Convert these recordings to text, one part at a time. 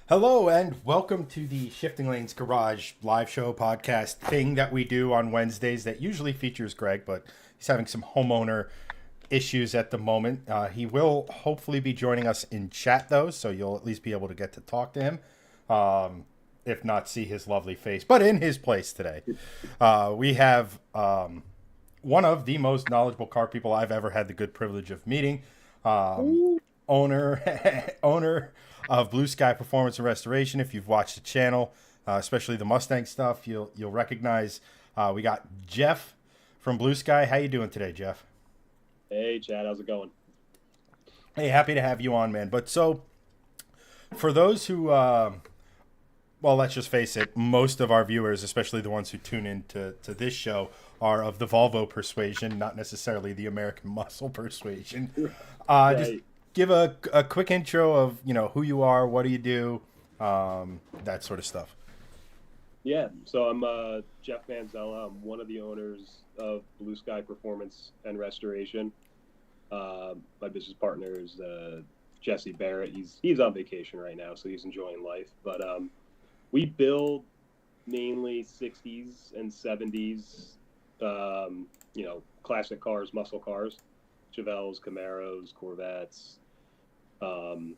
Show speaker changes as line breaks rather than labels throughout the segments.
Hello and welcome to the Shifting Lanes Garage live show podcast thing that we do on Wednesdays that usually features Greg, but he's having some homeowner issues at the moment. He will hopefully be joining us in chat though, so you'll at least be able to get to talk to him, if not see his lovely face. But in his place today, we have one of the most knowledgeable car people I've ever had the good privilege of meeting. Um, owner owner of Bluesky Performance and Restoration. If you've watched the channel, especially the Mustang stuff, you'll recognize. We got Jeff from Bluesky. How you doing today, Jeff?
Hey, Chad, how's it going?
Hey, happy to have you on, man. But so for those who, well, let's just face it, most of our viewers, especially the ones who tune in to this show, are of the Volvo persuasion, not necessarily the American muscle persuasion. Just
Right.
give a quick intro of who you are, what do you do, that sort of stuff.
Yeah, so I'm Jeff Manzella. I'm one of the owners of Blue Sky Performance and Restoration. My business partner is Jesse Barrett. He's on vacation right now, so he's enjoying life. But we build mainly 60s and 70s, classic cars, muscle cars, Chevelles, Camaros, Corvettes. Um,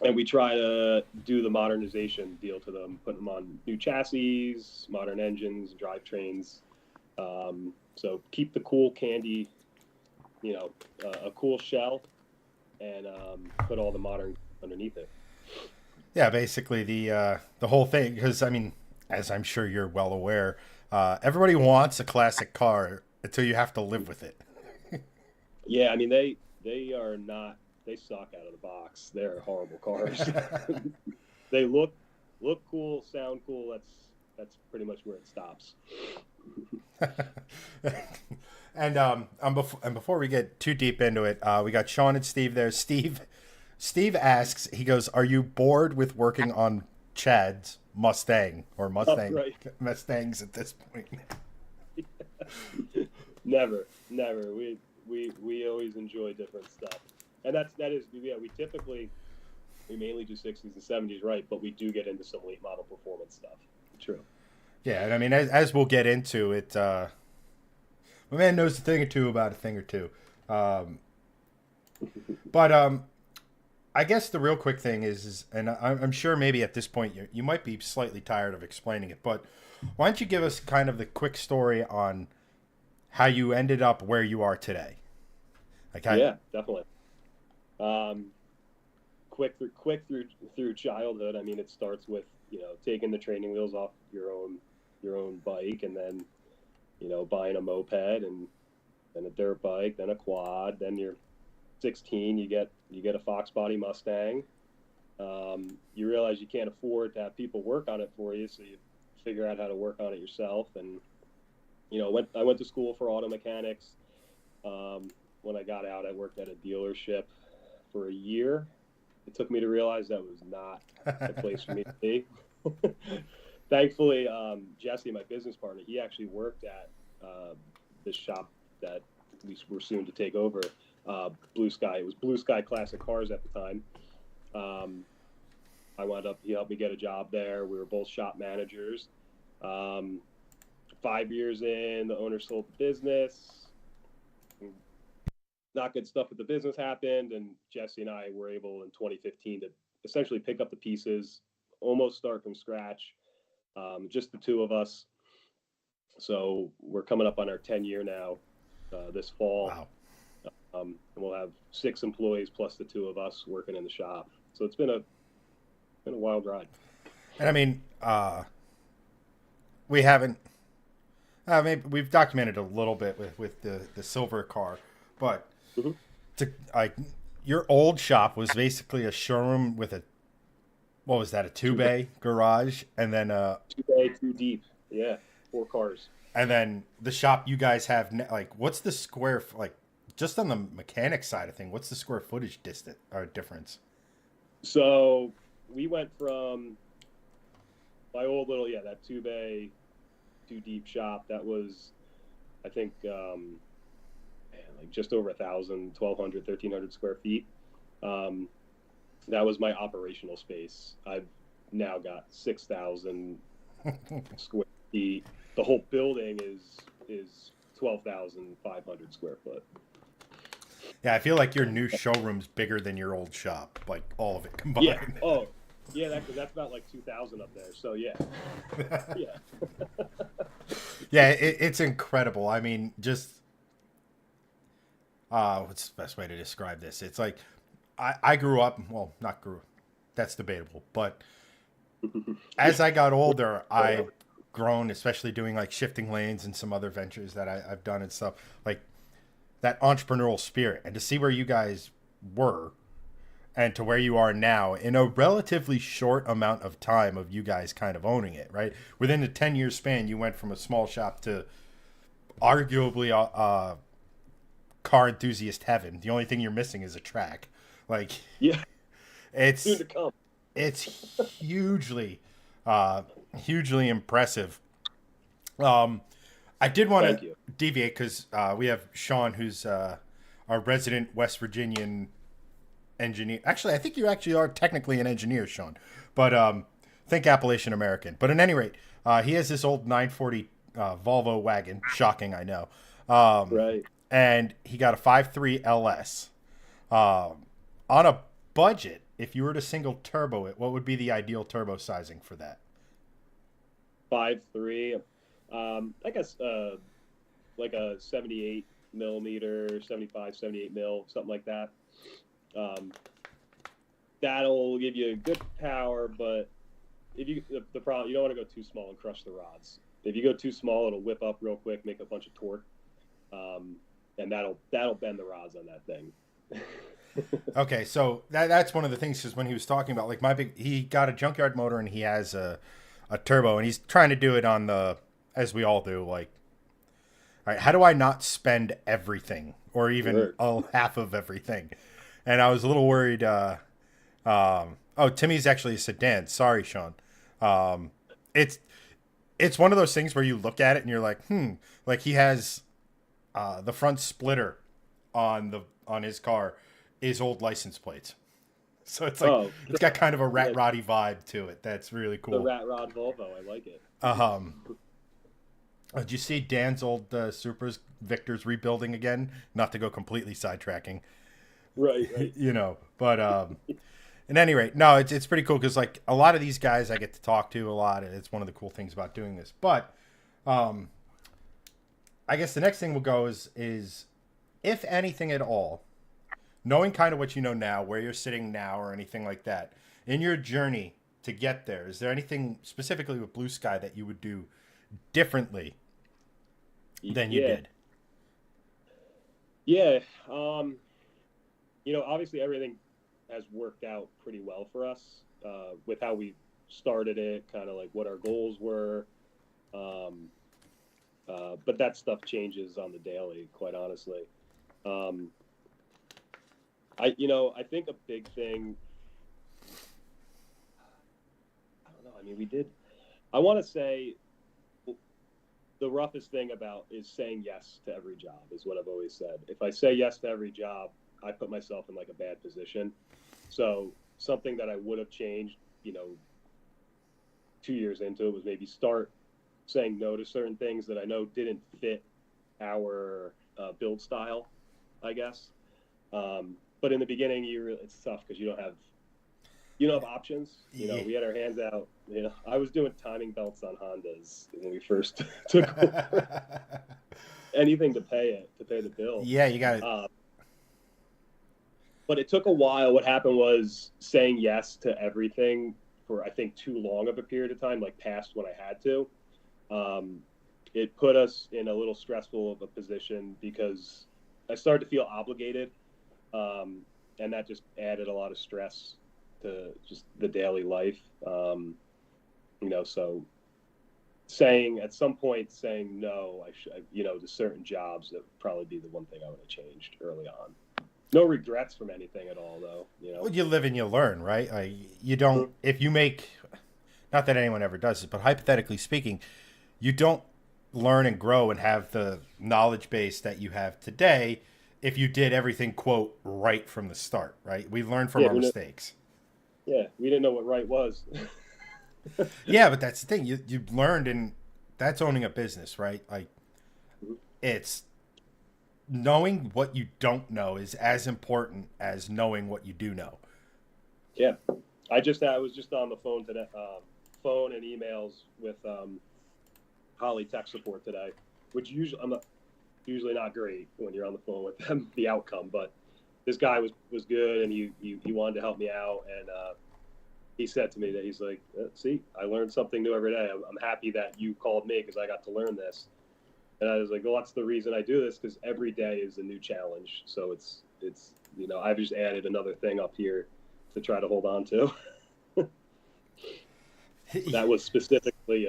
and we try to do the modernization deal to them, put them on new chassis, modern engines, drivetrains. So keep the cool candy, a cool shell, and put all the modern underneath it.
Yeah, basically the whole thing. Because I mean, as I'm sure you're well aware, everybody wants a classic car until you have to live with it.
Yeah, I mean they are not, they suck out of the box. They're horrible cars. They look cool, sound cool. That's pretty much where it stops.
And before we get too deep into it, we got Sean and Steve there. Steve asks, he goes, "Are you bored with working on Chad's Mustang or
Oh,
Mustang
right.
Mustangs at this point?"
Never. We always enjoy different stuff, and that is yeah. We mainly do 60s and 70s, right? But we do get into some late model performance stuff. True.
Yeah, and I mean, as we'll get into it, my man knows a thing or two about a thing or two. Um, but I guess the real quick thing is and I'm sure maybe at this point you might be slightly tired of explaining it, but why don't you give us kind of the quick story on how you ended up where you are today? Like,
Yeah, definitely. Um, quick through childhood. I mean, it starts with taking the training wheels off your own bike, and then buying a moped, and then a dirt bike, then a quad. Then you're 16, you get a Fox Body Mustang. You realize you can't afford to have people work on it for you, so you figure out how to work on it yourself. And I went to school for auto mechanics. When I got out, I worked at a dealership for a year. It took me to realize that was not the place for me to be. Thankfully, Jesse, my business partner, he actually worked at this shop that we were soon to take over, Blue Sky. It was Blue Sky Classic Cars at the time. Um, he helped me get a job there. We were both shop managers. Um, 5 years in, the owner sold the business. Not good stuff with the business happened, and Jesse and I were able in 2015 to essentially pick up the pieces, almost start from scratch, just the two of us. So we're coming up on our 10 year now, this fall.
wow.
And we'll have 6 employees plus the two of us working in the shop. So it's been a wild ride.
And I mean, we haven't. Maybe we've documented a little bit with the silver car, but
Mm-hmm.
to like your old shop was basically a showroom with a what was that, a two
Two bay,
bay garage,
two bay, two deep. Yeah, 4 cars.
and then the shop you guys have like what's the like just on the mechanic side of thing, what's the square footage distant or difference?
So we went from my old little, yeah, that 2 bay, two deep shop. That was, I think, man, like just over 1,000, 1,200, 1,300 square feet. Um, that was my operational space. I've now got 6,000 square feet. The whole building is 12,500 square foot.
Yeah, I feel like your new showroom's bigger than your old shop, like all of it
Yeah.
combined.
Oh, yeah. That's about like 2,000 up there. So yeah, yeah.
Yeah, it's incredible. I mean, just what's the best way to describe this? It's like I grew up. Well, not grew. That's debatable. But as I got older, I've grown, especially doing like shifting lanes and some other ventures that I've done and stuff. Like that entrepreneurial spirit, and to see where you guys were and to where you are now in a relatively short amount of time of you guys kind of owning it, right? Within a 10-year span, you went from a small shop to arguably a car enthusiast heaven. The only thing you're missing is a track. Like
Yeah. Soon
it's
to come.
it's hugely hugely impressive. I did want
Thank
to
you.
deviate because we have Sean, who's our resident West Virginian engineer. Actually, I think you actually are technically an engineer, Sean, but think Appalachian American. But at any rate, he has this old 940 Volvo wagon. Shocking, I know.
Right.
And he got a 5.3 LS. On a budget, if you were to single turbo it, what would be the ideal turbo sizing for that?
5.3. I guess like a 78 millimeter, 75, 78 mil, something like that. Um, that'll give you good power, but if you the problem, you don't want to go too small and crush the rods. If you go too small, it'll whip up real quick, make a bunch of torque, and that'll bend the rods on that thing.
Okay, so that's one of the things because when he was talking about like he got a junkyard motor and he has a turbo and he's trying to do it on the as we all do like, all right, how do I not spend everything or even
Sure.
half of everything? And I was a little worried. Oh, Timmy's actually a sedan. Sorry, Sean. Um, it's it's one of those things where you look at it and you're like, like he has the front splitter on his car is old license plates. So it's like
Oh,
it's got kind of a rat
yeah,
roddy vibe to it. That's really
the
cool.
Rat Rod Volvo. I like it.
Um, did you see Dan's old Supras Victor's rebuilding again? Not to go completely sidetracking,
Right, right.
but at any rate, no, it's pretty cool because like a lot of these guys I get to talk to a lot, and it's one of the cool things about doing this. But um, I guess the next thing we'll go is if anything at all, knowing kind of what you know now, where you're sitting now, or anything like that, in your journey to get there, is there anything specifically with Bluesky that you would do differently than you
Yeah,
did?
yeah. Obviously everything has worked out pretty well for us with how we started it, kind of like what our goals were. Um, but that stuff changes on the daily, quite honestly. Um, I think a big thing. I don't know. I mean, we did. I want to say the roughest thing about is saying yes to every job is what I've always said. If I say yes to every job, I put myself in like a bad position. So something that I would have changed, 2 years into it was maybe start saying no to certain things that I know didn't fit our build style, I guess. But in the beginning, it's tough because you don't have options.
Yeah.
We had our hands out. I was doing timing belts on Hondas when we first took over. Anything to pay the bill.
Yeah, you got it.
But it took a while. What happened was saying yes to everything for I think too long of a period of time, like past when I had to. Um, it put us in a little stressful of a position because I started to feel obligated, and that just added a lot of stress to just the daily life. So saying at some point saying no, to certain jobs, that would probably be the one thing I would have changed early on. No regrets from anything at all, though.
Well, you live and you learn, right? Like, you don't, if you make, not that anyone ever does it, but hypothetically speaking, you don't learn and grow and have the knowledge base that you have today if you did everything, quote, right from the start, right? We learn from
Yeah,
our mistakes.
Yeah, we didn't know what right was.
Yeah, but that's the thing. You learned, and that's owning a business, right? Like, it's knowing what you don't know is as important as knowing what you do know.
Yeah, I was just on the phone today, phone and emails with Holly tech support today, which usually not great when you're on the phone with them, the outcome. But this guy was good, and he wanted to help me out, and he said to me that he's like, see, I learned something new every day. I'm happy that you called me because I got to learn this. And I was like, well, that's the reason I do this, because every day is a new challenge. So it's I've just added another thing up here to try to hold on to. That was specifically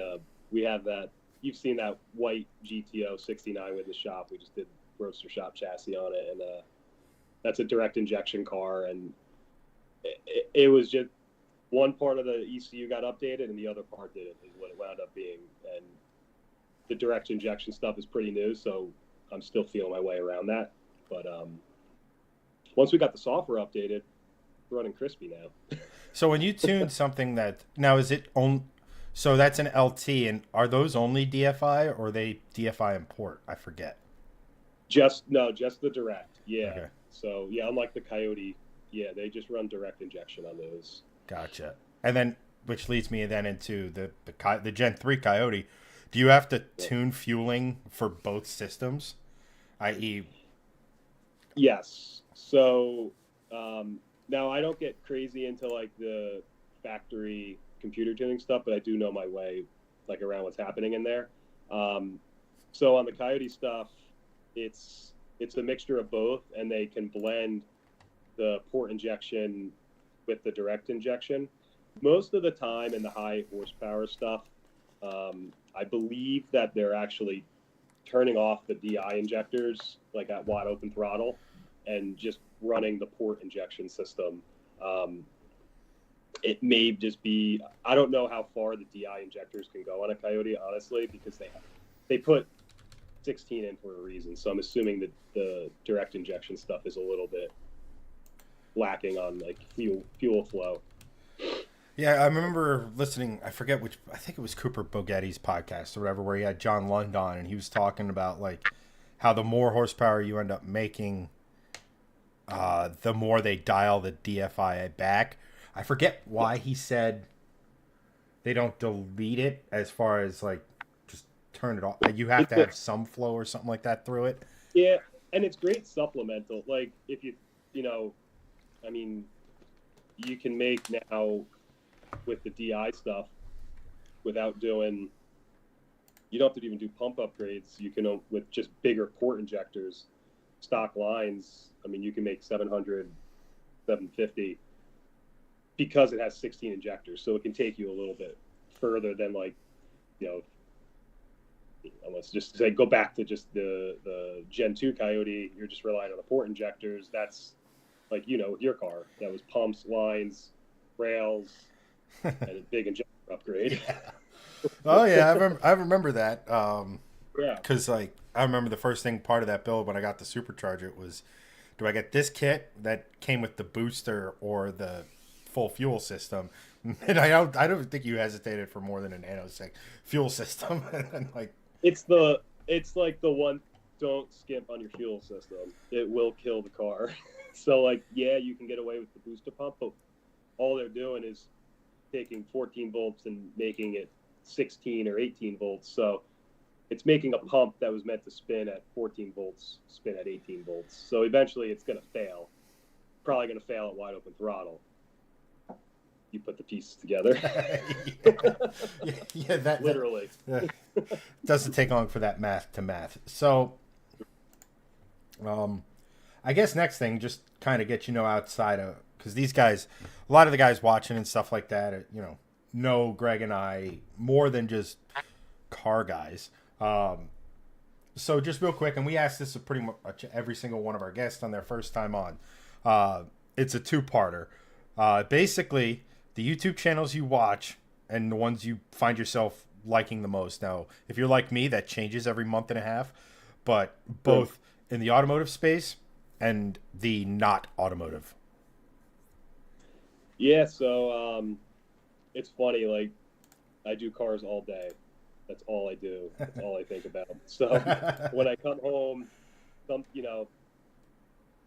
we have that. You've seen that white GTO 69 with the shop. We just did roadster shop chassis on it, and that's a direct injection car. And it was just one part of the ECU got updated, and the other part didn't. Is what it wound up being. And the direct injection stuff is pretty new, so I'm still feeling my way around that. But once we got the software updated, we're running crispy now.
So when you tune something that now is it on, so that's an LT, and are those only DFI or are they DFI and port? I forget.
Just the direct. Yeah.
Okay.
So yeah, unlike the Coyote, yeah, they just run direct injection on those.
Gotcha. And then, which leads me then into the Gen 3 Coyote. Do you have to tune fueling for both systems, i.e.?
Yes. So now I don't get crazy into like the factory computer tuning stuff, but I do know my way like around what's happening in there. So on the Coyote stuff, it's a mixture of both, and they can blend the port injection with the direct injection. Most of the time in the high horsepower stuff, I believe that they're actually turning off the DI injectors like at wide open throttle and just running the port injection system. It may just be, I don't know how far the DI injectors can go on a Coyote, honestly, because they put 16 in for a reason. So I'm assuming that the direct injection stuff is a little bit lacking on like fuel flow.
Yeah, I remember listening, I forget which, I think it was Cooper Boghetti's podcast or whatever, where he had John Lund on, and he was talking about like how the more horsepower you end up making, the more they dial the DFI back. I forget why he said they don't delete it as far as like just turn it off. You have to have some flow or something like that through it.
Yeah, and it's great supplemental. Like if you I mean, you can make now with the DI stuff without doing, you don't have to even do pump upgrades. You can, with just bigger port injectors, stock lines, I mean, you can make 700, 750 because it has 16 injectors. So it can take you a little bit further than like, let's just say, go back to just the Gen 2 Coyote. You're just relying on the port injectors. That's like, with your car, that was pumps, lines, rails, and a big injector upgrade.
Yeah. Oh yeah, I remember that.
Yeah.
Because like I remember the first part of that build when I got the supercharger was, do I get this kit that came with the booster or the full fuel system? And I don't think you hesitated for more than a nanosecond fuel system. And like
it's like the one, don't skimp on your fuel system. It will kill the car. So like, yeah, you can get away with the booster pump, but all they're doing is taking 14 volts and making it 16 or 18 volts. So it's making a pump that was meant to spin at 14 volts, spin at 18 volts. So eventually it's going to fail. Probably going to fail at wide open throttle. You put the pieces together.
yeah, that
literally.
Doesn't take long for that math. So, I guess next thing, just kind of get outside of, because these guys, a lot of the guys watching and stuff like that, know Greg and I more than just car guys. So just real quick, and we asked this of pretty much every single one of our guests on their first time on. It's a two-parter. Basically, the YouTube channels you watch and the ones you find yourself liking the most. Now, if you're like me, that changes every month and a half, but both in the automotive space and the not automotive.
Yeah, so it's funny. Like I do cars all day. That's all I do. That's all I think about. So when I come home, I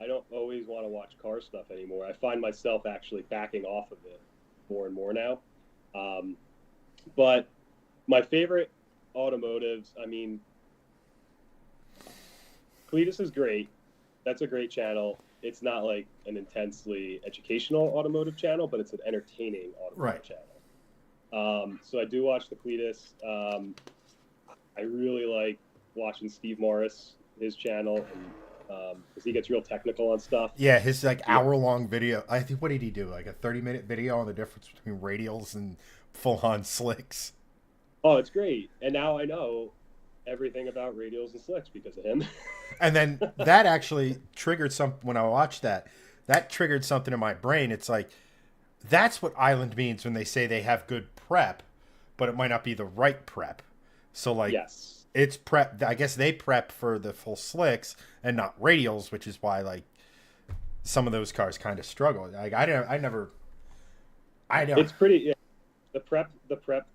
don't always want to watch car stuff anymore. I find myself actually backing off of it more and more now. Um, but my favorite automotives, I mean, Cletus is great. That's a great channel. It's not like an intensely educational automotive channel, but it's an entertaining automotive
Right.
channel. So I do watch the Cletus. I really like watching Steve Morris, his channel, and because he gets real technical on stuff.
Yeah, his like
Yeah.
hour-long video. I think, what did he do? Like a 30-minute video on the difference between radials and full-on slicks.
Oh, it's great. And now I know everything about radials and slicks because of him.
And then that actually triggered when I watched that. That triggered something in my brain. It's like that's what island means when they say they have good prep, but it might not be the right prep. So like
Yes.
it's prep. I guess they prep for the full slicks and not radials, which is why like some of those cars kind of struggle. Like I don't.
It's pretty. Yeah, the prep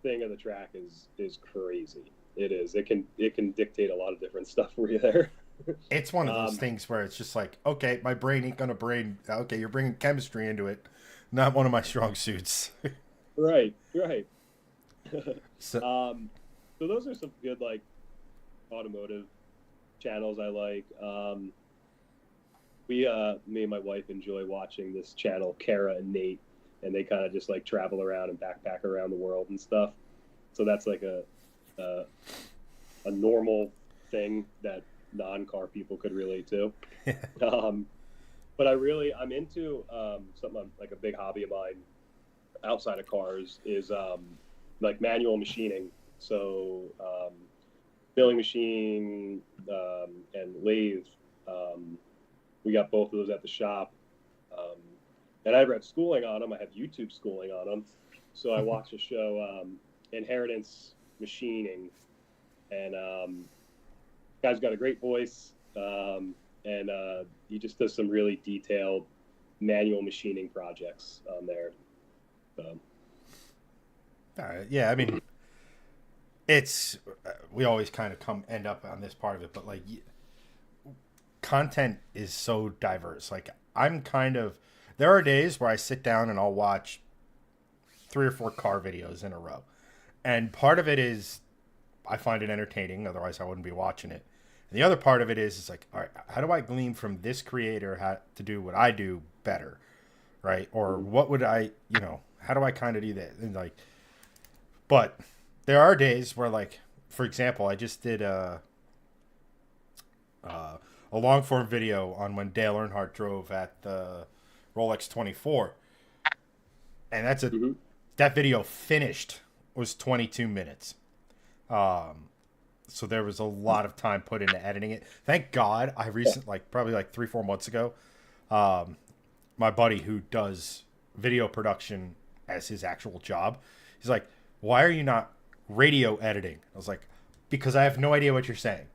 thing of the track is crazy. It is. It can dictate a lot of different stuff for you there.
It's one of those things where it's just like, okay, my brain ain't gonna brain. Okay, you're bringing chemistry into it. Not one of my strong suits.
Right. Right.
So
So those are some good like automotive channels I like. Me and my wife enjoy watching this channel, Kara and Nate, and they kind of just like travel around and backpack around the world and stuff. So that's like a normal thing that non-car people could relate to. But I'm into something like a big hobby of mine outside of cars is like manual machining. So milling machine and lathe. We got both of those at the shop. And I read schooling on them. I have YouTube schooling on them. So I watched a show, Inheritance Machining. And guy's got a great voice. And he just does some really detailed manual machining projects on there. So.
all right, yeah, I mean, it's we always kind of end up on this part of it, but like content is so diverse. Like there are days where I sit down and I'll watch 3 or 4 car videos in a row, and part of it is I find it entertaining. Otherwise, I wouldn't be watching it. And the other part of it is like, all right, how do I glean from this creator how to do what I do better, right? Or what would how do I kind of do that? And like, but there are days where, like, for example, I just did a long form video on when Dale Earnhardt drove at the Rolex 24, and that video finished was 22 minutes. So there was a lot of time put into editing it. Thank God I probably like 3-4 months ago, my buddy who does video production as his actual job, he's like, why are you not radio editing? I was like, because I have no idea what you're saying.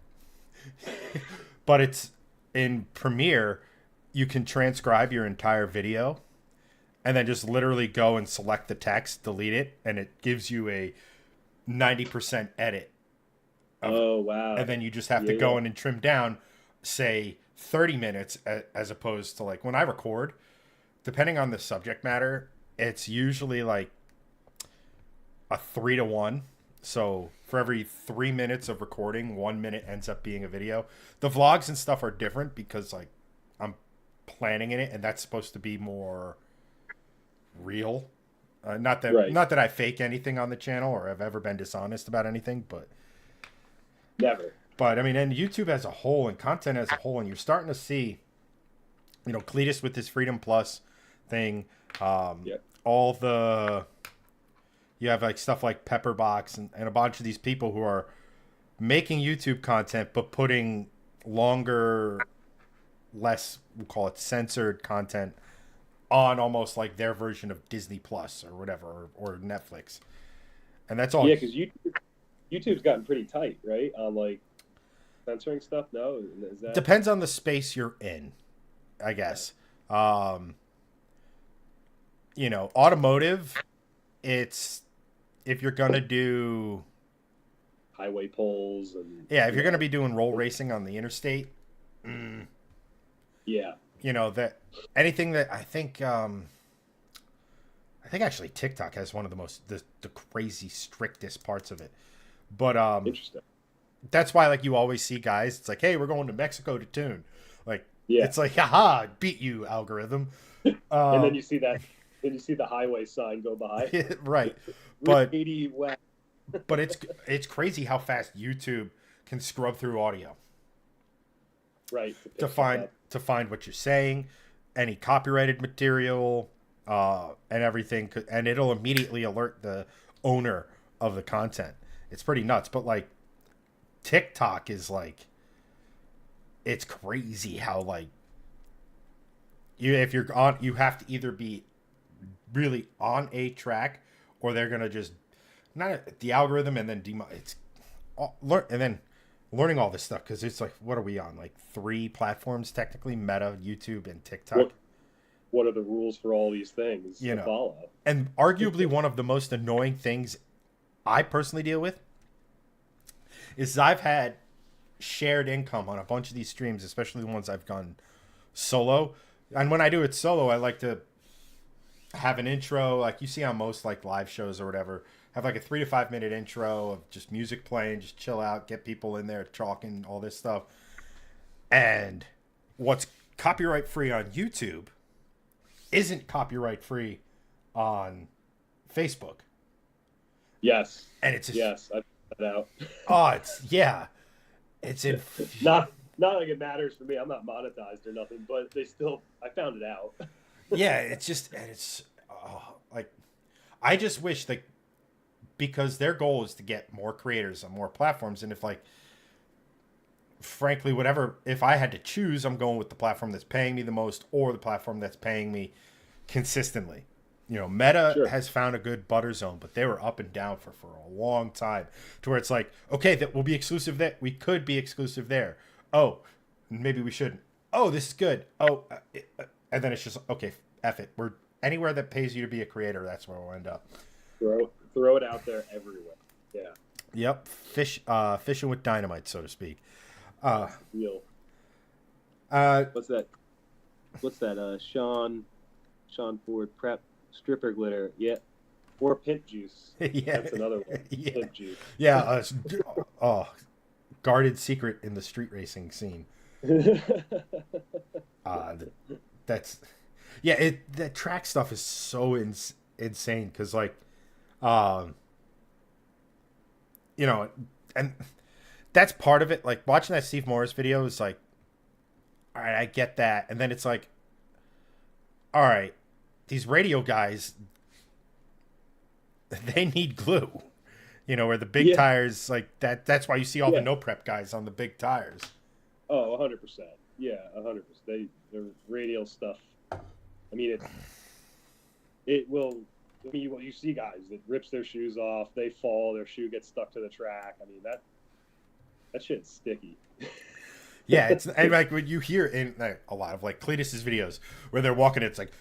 But it's in Premiere, you can transcribe your entire video and then just literally go and select the text, delete it, and it gives you a 90% edit.
Oh, wow.
And then you just have to go in and trim down, say, 30 minutes as opposed to like when I record, depending on the subject matter, it's usually like a 3-to-1. So for every 3 minutes of recording, 1 minute ends up being a video. The vlogs and stuff are different because like I'm planning in it, and that's supposed to be more real. Not that I fake anything on the channel or have ever been dishonest about anything, but
never.
But I mean, and YouTube as a whole and content as a whole, and you're starting to see, Cletus with his Freedom Plus thing, all the, you have like stuff like Pepperbox and a bunch of these people who are making YouTube content, but putting longer, less, we'll call it censored content on almost like their version of Disney Plus or whatever, or Netflix. And that's all.
Yeah, because YouTube's gotten pretty tight, right? On like censoring stuff. No, is that
depends on the space you're in, I guess. automotive, it's if you're gonna do
highway poles and
if you're gonna be doing roll racing on the interstate, mm,
yeah,
that anything that I think actually TikTok has one of the crazy strictest parts of it. But
interesting.
that's why like you always see guys, it's like, hey, we're going to Mexico to tune. Like
Yeah.
it's like, haha, beat you, algorithm.
And then you see the highway sign go by.
Right. But
west.
but it's crazy how fast YouTube can scrub through audio.
Right.
To find what you're saying, any copyrighted material, and everything, and it'll immediately alert the owner of the content. It's pretty nuts. But like TikTok is like, it's crazy how like if you're on, you have to either be really on a track, or they're gonna just not the algorithm and then it's and then learning all this stuff, because it's like, what are we on, like 3 platforms technically: Meta, YouTube, and TikTok.
What are the rules for all these things to follow?
And arguably one of the most annoying things I personally deal with is I've had shared income on a bunch of these streams, especially the ones I've gone solo. And when I do it solo, I like to have an intro, like you see on most like live shows or whatever, have like a 3 to 5 minute intro of just music playing, just chill out, get people in there talking, all this stuff. And what's copyright free on YouTube isn't copyright free on Facebook.
Yes.
And it's
yes, I found that out.
Oh, it's in
not like it matters for me. I'm not monetized or nothing, but I found it out.
Yeah, it's like, I just wish that, because their goal is to get more creators on more platforms, and if like, frankly, whatever, if I had to choose, I'm going with the platform that's paying me the most, or the platform that's paying me consistently. Meta has found a good butter zone, but they were up and down for a long time, to where it's like, okay, that will be exclusive, that we could be exclusive there. Oh, maybe we shouldn't. Oh, this is good. Oh, and then it's just, okay, F it. We're anywhere that pays you to be a creator, that's where we'll end up.
Throw it out there everywhere. Yeah.
Yep. Fishing with dynamite, so to speak.
Real. What's that? Sean Ford prep stripper glitter. Yeah. Or pimp juice.
Yeah.
That's another one.
Yeah.
Pimp juice.
Yeah. Guarded secret in the street racing scene. That's that track stuff is so insane, because like, and that's part of it. Like watching that Steve Morris video is like, all right, I get that, and then it's like, all right, these radio guys, they need glue, where the big tires, like that's why you see all the no prep guys on the big tires.
Oh, 100%. Yeah, 100%. The radial stuff. I mean, it will. I mean, you see guys that rips their shoes off, they fall, their shoe gets stuck to the track. I mean, that shit's sticky.
Yeah, it's and like when you hear in like, a lot of like Cletus's videos where they're walking, it's like,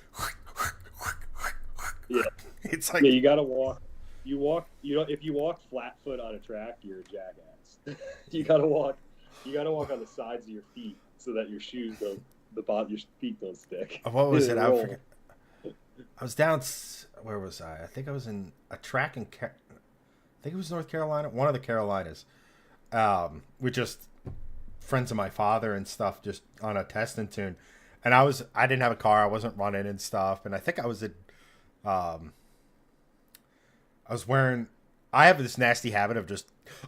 yeah,
it's like,
yeah, you gotta walk. If you walk flat foot on a track, you're a jackass. You gotta walk on the sides of your feet so that your shoes don't, your feet don't stick.
What was it? I forget. I was down. Where was I? I think I was in a track in. I think it was North Carolina, one of the Carolinas. With just friends of my father and stuff, just on a test and tune. And I didn't have a car. I wasn't running and stuff. And I think I was I have this nasty habit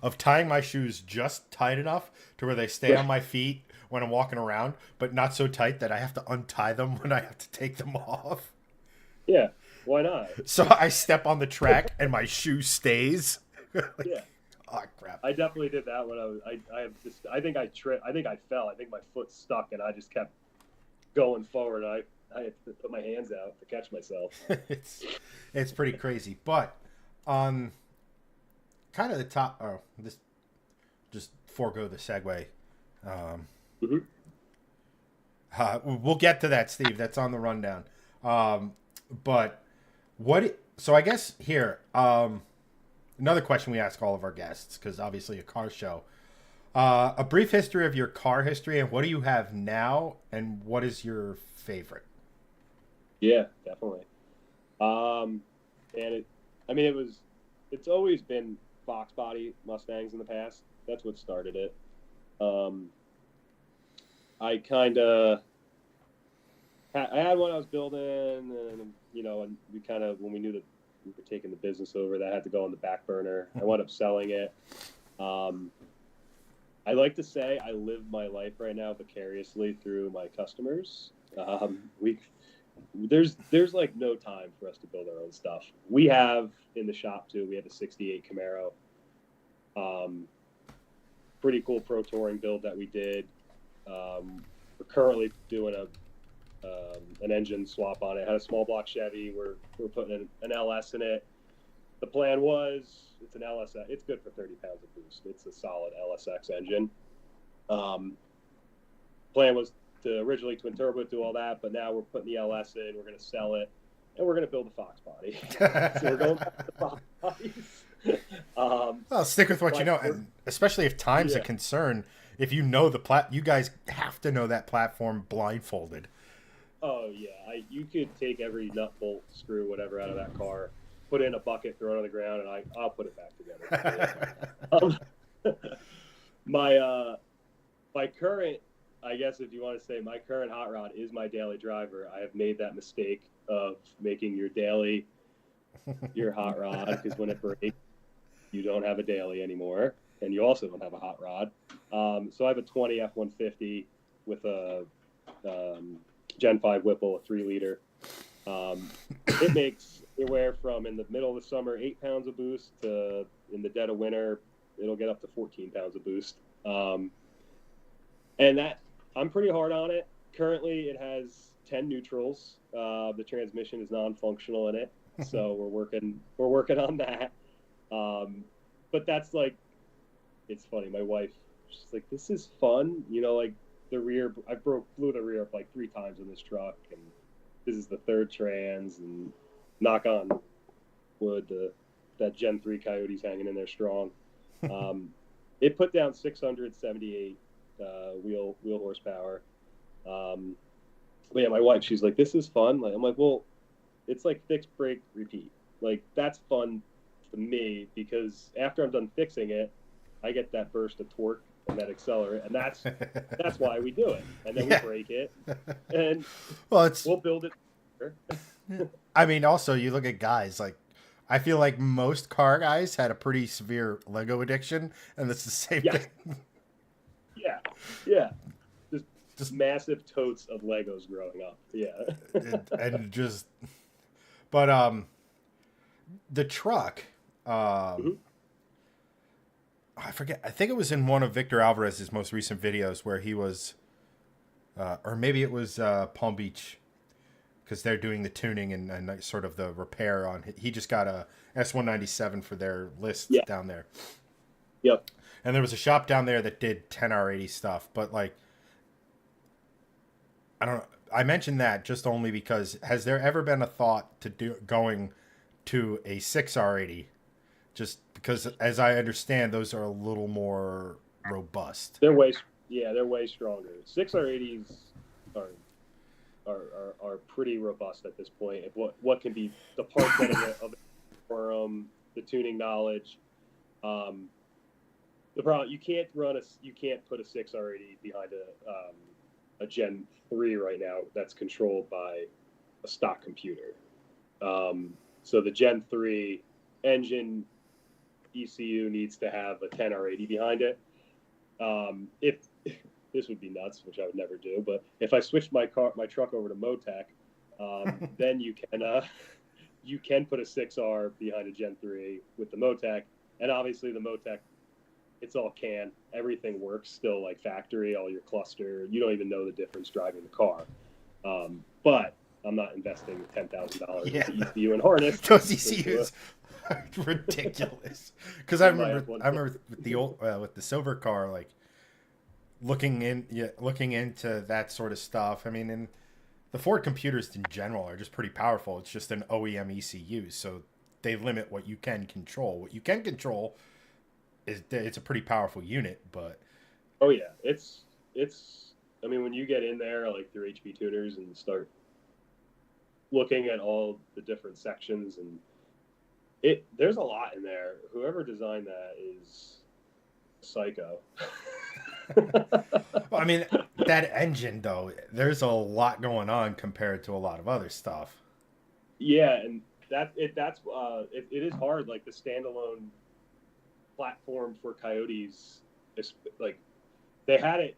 of tying my shoes just tight enough to where they stay on my feet when I'm walking around, but not so tight that I have to untie them when I have to take them off.
Yeah, why not?
So I step on the track and my shoe stays. Like,
yeah.
Oh crap!
I definitely did that when I think I tripped. I think I fell. I think my foot stuck, and I just kept going forward. I had to put my hands out to catch myself.
It's pretty crazy, but on kind of the top. Oh, this just forego the segue. We'll get to that, Steve. That's on the rundown. But So I guess here, another question we ask all of our guests, because obviously a car show. A brief history of your car history and what do you have now and what is your favorite?
Yeah, definitely. And it's always been Fox body Mustangs in the past. That's what started it. Um, I kind of I had one I was building, and and we kind of when we knew that we were taking the business over, that had to go on the back burner. I wound up selling it. Um, I like to say I live my life right now vicariously through my customers. We there's like no time for us to build our own stuff. We have in the shop too. We have a '68 Camaro, pretty cool pro touring build that we did. We're currently doing an engine swap on it. Had a small block Chevy. We're putting an LS in it. The plan was it's an LSX. It's good for 30 pounds of boost. It's a solid LSX engine. Plan was to originally twin turbo do all that, but now we're putting the LS in. We're going to sell it, and we're going to build a Fox body. So we're going back to Fox bodies.
Well, stick with what you know, and especially if time's a concern. If you know you guys have to know that platform blindfolded.
Oh yeah, you could take every nut, bolt, screw, whatever out of that car, put it in a bucket, throw it on the ground, and I'll put it back together. My current, I guess if you want to say my current hot rod is my daily driver. I have made that mistake of making your daily your hot rod, because when it breaks, you don't have a daily anymore, and you also don't have a hot rod. So I have a 20 F-150 with a Gen 5 Whipple, a 3-liter. It makes anywhere from, in the middle of the summer, 8 pounds of boost to, in the dead of winter, it'll get up to 14 pounds of boost. And that, I'm pretty hard on it. Currently, it has 10 neutrals. The transmission is non-functional in it, so we're working on that. But that's like, it's funny. My wife, she's like, "This is fun," like the rear. I blew the rear up like 3 times in this truck, and this is the third trans. And knock on wood, that Gen 3 Coyote's hanging in there strong. It put down 678 wheel horsepower. But yeah, my wife, she's like, "This is fun." Like, I'm like, "Well, it's like fix, break, repeat. Like, that's fun to me, because after I'm done fixing it, I get that burst of torque and that accelerant, and that's why we do it. And then we break it, and we'll build it.
I mean, also you look at guys like, I feel like most car guys had a pretty severe Lego addiction, and it's the same thing.
Yeah. Just massive totes of Legos growing up. Yeah.
and just, but the truck, I forget. I think it was in one of Victor Alvarez's most recent videos where he was, or maybe it was Palm Beach, because they're doing the tuning and sort of the repair on. He just got a S197 for their list down there.
Yep.
And there was a shop down there that did 10R80 stuff, but like, I don't know. I mentioned that just only because has there ever been a thought to going to a 6R80? Just because, as I understand, those are a little more robust.
They're way stronger. 6R80s are pretty robust at this point. What can be the part setting of it for the tuning knowledge. The problem, you can't put a 6R80 behind a Gen 3 right now that's controlled by a stock computer. So the Gen 3 engine ECU needs to have a 10R80 behind it. If this would be nuts, which I would never do, but if I switched my truck over to Motec, then you can put a 6R behind a Gen 3 with the Motec, and obviously the Motec, it's all CAN. Everything works still like factory, all your cluster. You don't even know the difference driving the car. But I'm not investing $10,000 in ECU and harness.
Those ECUs are ridiculous. Because I remember with the old with the silver car, like looking into that sort of stuff. I mean, and the Ford computers in general are just pretty powerful. It's just an OEM ECU, so they limit what you can control. What you can control is it's a pretty powerful unit, but
Oh yeah, it's. I mean, when you get in there like through HP tuners and start looking at all the different sections, and there's a lot in there. Whoever designed that is psycho.
I mean, that engine though, there's a lot going on compared to a lot of other stuff.
Yeah, and it is hard. Like the standalone platform for Coyotes, like they had it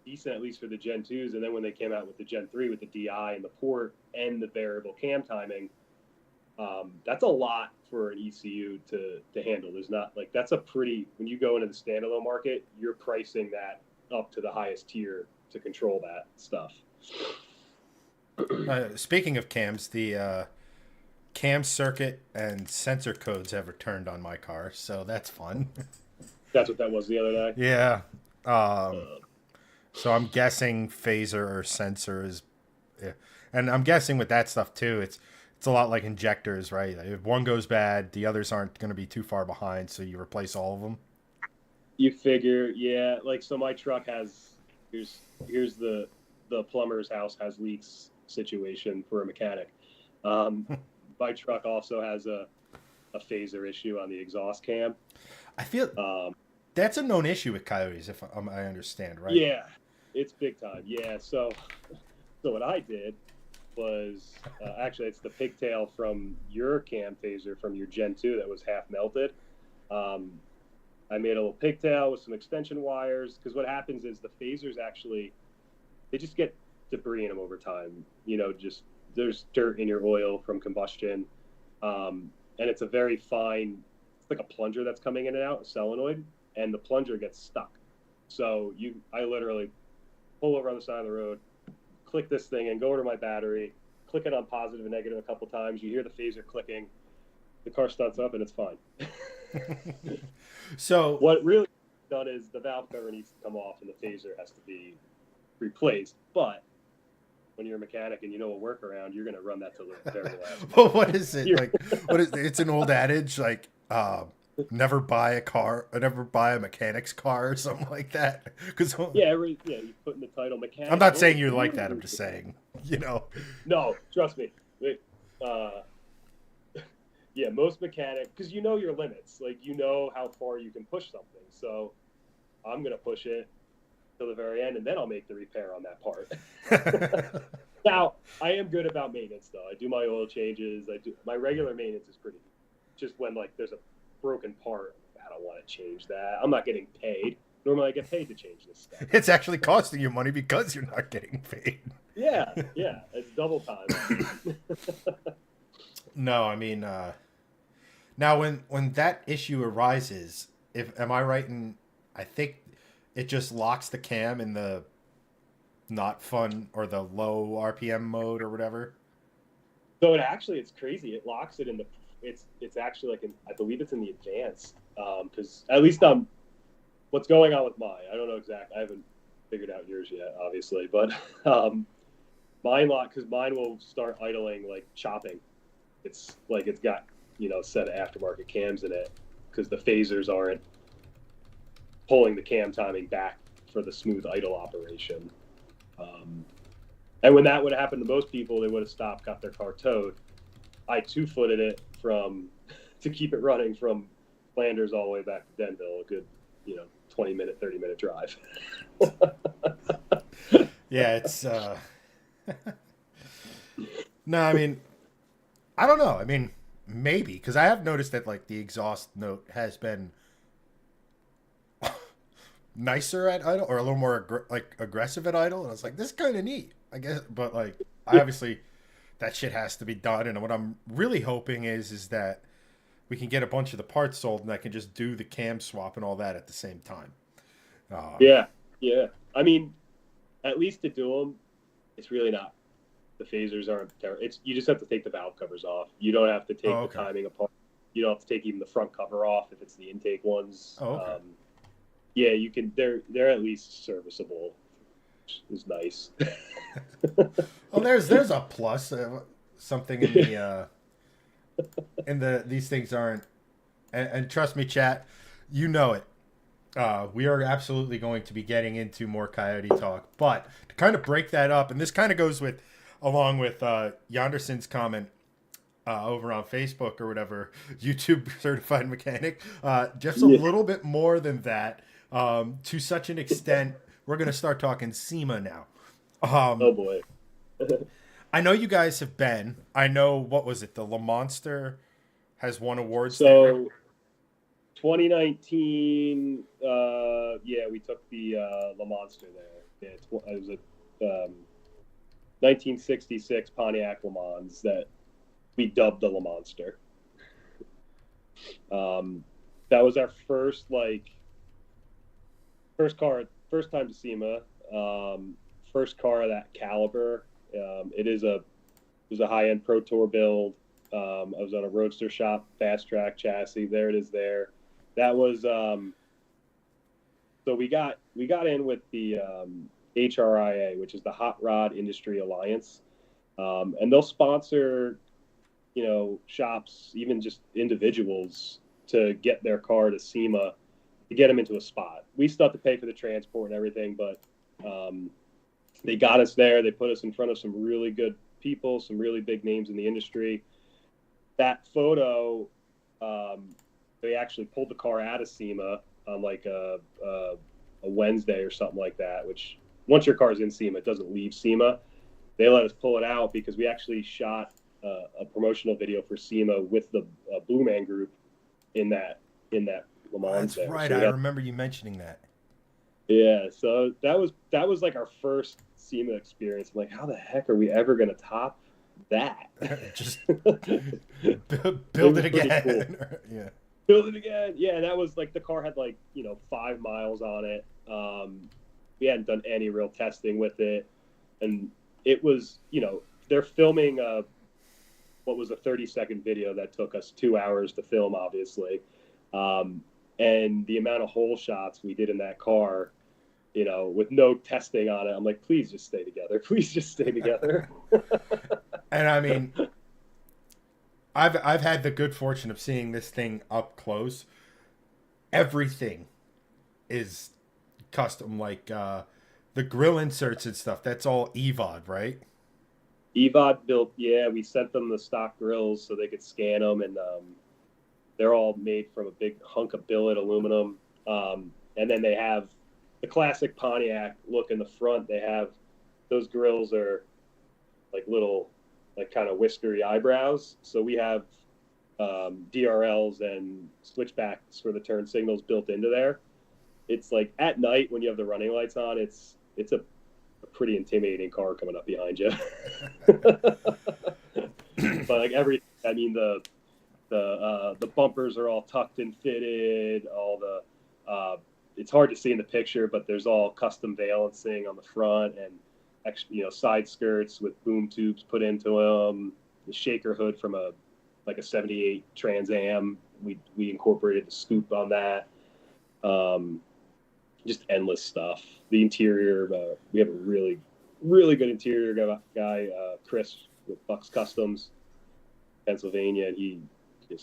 decent at least for the Gen 2s, and then when they came out with the Gen 3 with the DI and the port and the variable cam timing, that's a lot for an ECU to handle. There's not like that's a pretty when you go into the standalone market, you're pricing that up to the highest tier to control that stuff.
Speaking of cams, the cam circuit and sensor codes have returned on my car, so that's fun.
That's what that was the other day.
Yeah. So I'm guessing phaser or sensor is, yeah. And I'm guessing with that stuff too, it's a lot like injectors, right? If one goes bad, the others aren't going to be too far behind, so you replace all of them.
You figure, yeah. Like so, my truck has here's the plumber's house has leaks situation for a mechanic. My truck also has a phaser issue on the exhaust cam.
I feel that's a known issue with Coyotes, if I understand, right?
Yeah, it's big time. Yeah, so what I did was actually it's the pigtail from your cam phaser from your Gen 2 that was half melted. I made a little pigtail with some extension wires because what happens is the phasers actually they just get debris in them over time. You know, just there's dirt in your oil from combustion, and it's a very fine. It's like a plunger that's coming in and out, a solenoid, and the plunger gets stuck. So I literally pull over on the side of the road, click this thing, and go over to my battery, click it on positive and negative a couple times. You hear the phaser clicking, the car starts up, and it's fine.
So
what really done is the valve cover needs to come off, and the phaser has to be replaced. But when you're a mechanic and you know a workaround, you're going to run that to the very last.
Well, what is it like? What is it's an old adage like never buy a mechanic's car or something like that. Because
you put in the title mechanic.
I'm not saying you're like that. I'm just saying, you know.
No, trust me. Yeah, most mechanics, because you know your limits. Like you know how far you can push something. So I'm going to push it to the very end, and then I'll make the repair on that part. Now, I am good about maintenance, though. I do my oil changes. My regular maintenance is pretty. Just when like there's a broken part, I don't want to change that. I'm not getting paid. Normally, I get paid to change this stuff.
It's actually costing you money because you're not getting paid.
Yeah, it's double time.
No, I mean, now when that issue arises, am I right in? I think it just locks the cam in the not fun or the low RPM mode or whatever.
So it's crazy. It locks it in the. It's actually like I believe it's in the advanced because at least what's going on with mine. I don't know exactly. I haven't figured out yours yet, obviously, but mine will start idling like chopping. It's like it's got set of aftermarket cams in it because the phasers aren't pulling the cam timing back for the smooth idle operation. And when that would have happened to most people, they would have stopped, got their car towed. I 2-footed it to keep it running from Flanders all the way back to Denville, a good 20-minute, 30-minute drive.
Yeah, it's no, I mean, I don't know. I mean, maybe because I have noticed that like the exhaust note has been nicer at idle or a little more aggressive at idle, and I was like, this is kind of neat, I guess. But like, obviously, that shit has to be done. And what I'm really hoping is that we can get a bunch of the parts sold, and I can just do the cam swap and all that at the same time.
Yeah. I mean, at least to do them, it's really not. The phasers aren't terrible. You just have to take the valve covers off. You don't have to take the timing apart. You don't have to take even the front cover off if it's the intake ones.
Oh, okay.
Yeah, you can. They're at least serviceable. is nice.
Well, there's a plus. Something in the these things aren't. And trust me, chat, you know it. We are absolutely going to be getting into more coyote talk, but to kind of break that up, and this kind of goes with along with Yonderson's comment over on Facebook or whatever, YouTube certified mechanic. Just a
Yeah.
little bit more than that. To such an extent, we're going to start talking SEMA now.
Oh boy.
I know you guys have been. I know, what was it? The Le Monster has won awards there.
So 2019, yeah, we took the Le Monster there. Yeah, it was a 1966 Pontiac Le Mans that we dubbed the Le Monster. That was our first time to SEMA, first car of that caliber. It was a high end Pro Tour build. I was on a Roadster Shop fast track chassis. There it is. There, that was. So we got in with the HRIA, which is the Hot Rod Industry Alliance, and they'll sponsor, shops, even just individuals, to get their car to SEMA, to get them into a spot. We still have to pay for the transport and everything, but they got us there. They put us in front of some really good people, some really big names in the industry. That photo, they actually pulled the car out of SEMA on like a Wednesday or something like that, which once your car's in SEMA, it doesn't leave SEMA. They let us pull it out because we actually shot a promotional video for SEMA with the Blue Man Group in that Le Mans.
That's
there.
right.
So
I remember you mentioning that.
yeah, so that was like our first SEMA experience. I'm like, how the heck are we ever going to top that?
Just build it again.
Cool.
Yeah.
Build it again. Yeah, that was like, the car had like 5 miles on it. We hadn't done any real testing with it, and it was they're filming what was a 30-second video that took us 2 hours to film, obviously. And the amount of hole shots we did in that car, with no testing on it, I'm like, please just stay together. Please just stay together.
And I mean, I've had the good fortune of seeing this thing up close. Everything is custom, like the grill inserts and stuff. That's all EVOD, right?
EVOD built, yeah. We sent them the stock grills so they could scan them, and they're all made from a big hunk of billet aluminum. And then they have the classic Pontiac look in the front. They have, those grills are like little, like kind of whiskery eyebrows. So we have DRLs and switchbacks for the turn signals built into there. It's like at night when you have the running lights on, it's a pretty intimidating car coming up behind you. But like the bumpers are all tucked and fitted. All the it's hard to see in the picture, but there's all custom valencing on the front and side skirts with boom tubes put into them. The shaker hood from a 78 Trans Am, we incorporated the scoop on that. Just endless stuff. The interior, we have a really, really good interior guy, Chris with Bucks Customs, Pennsylvania. And they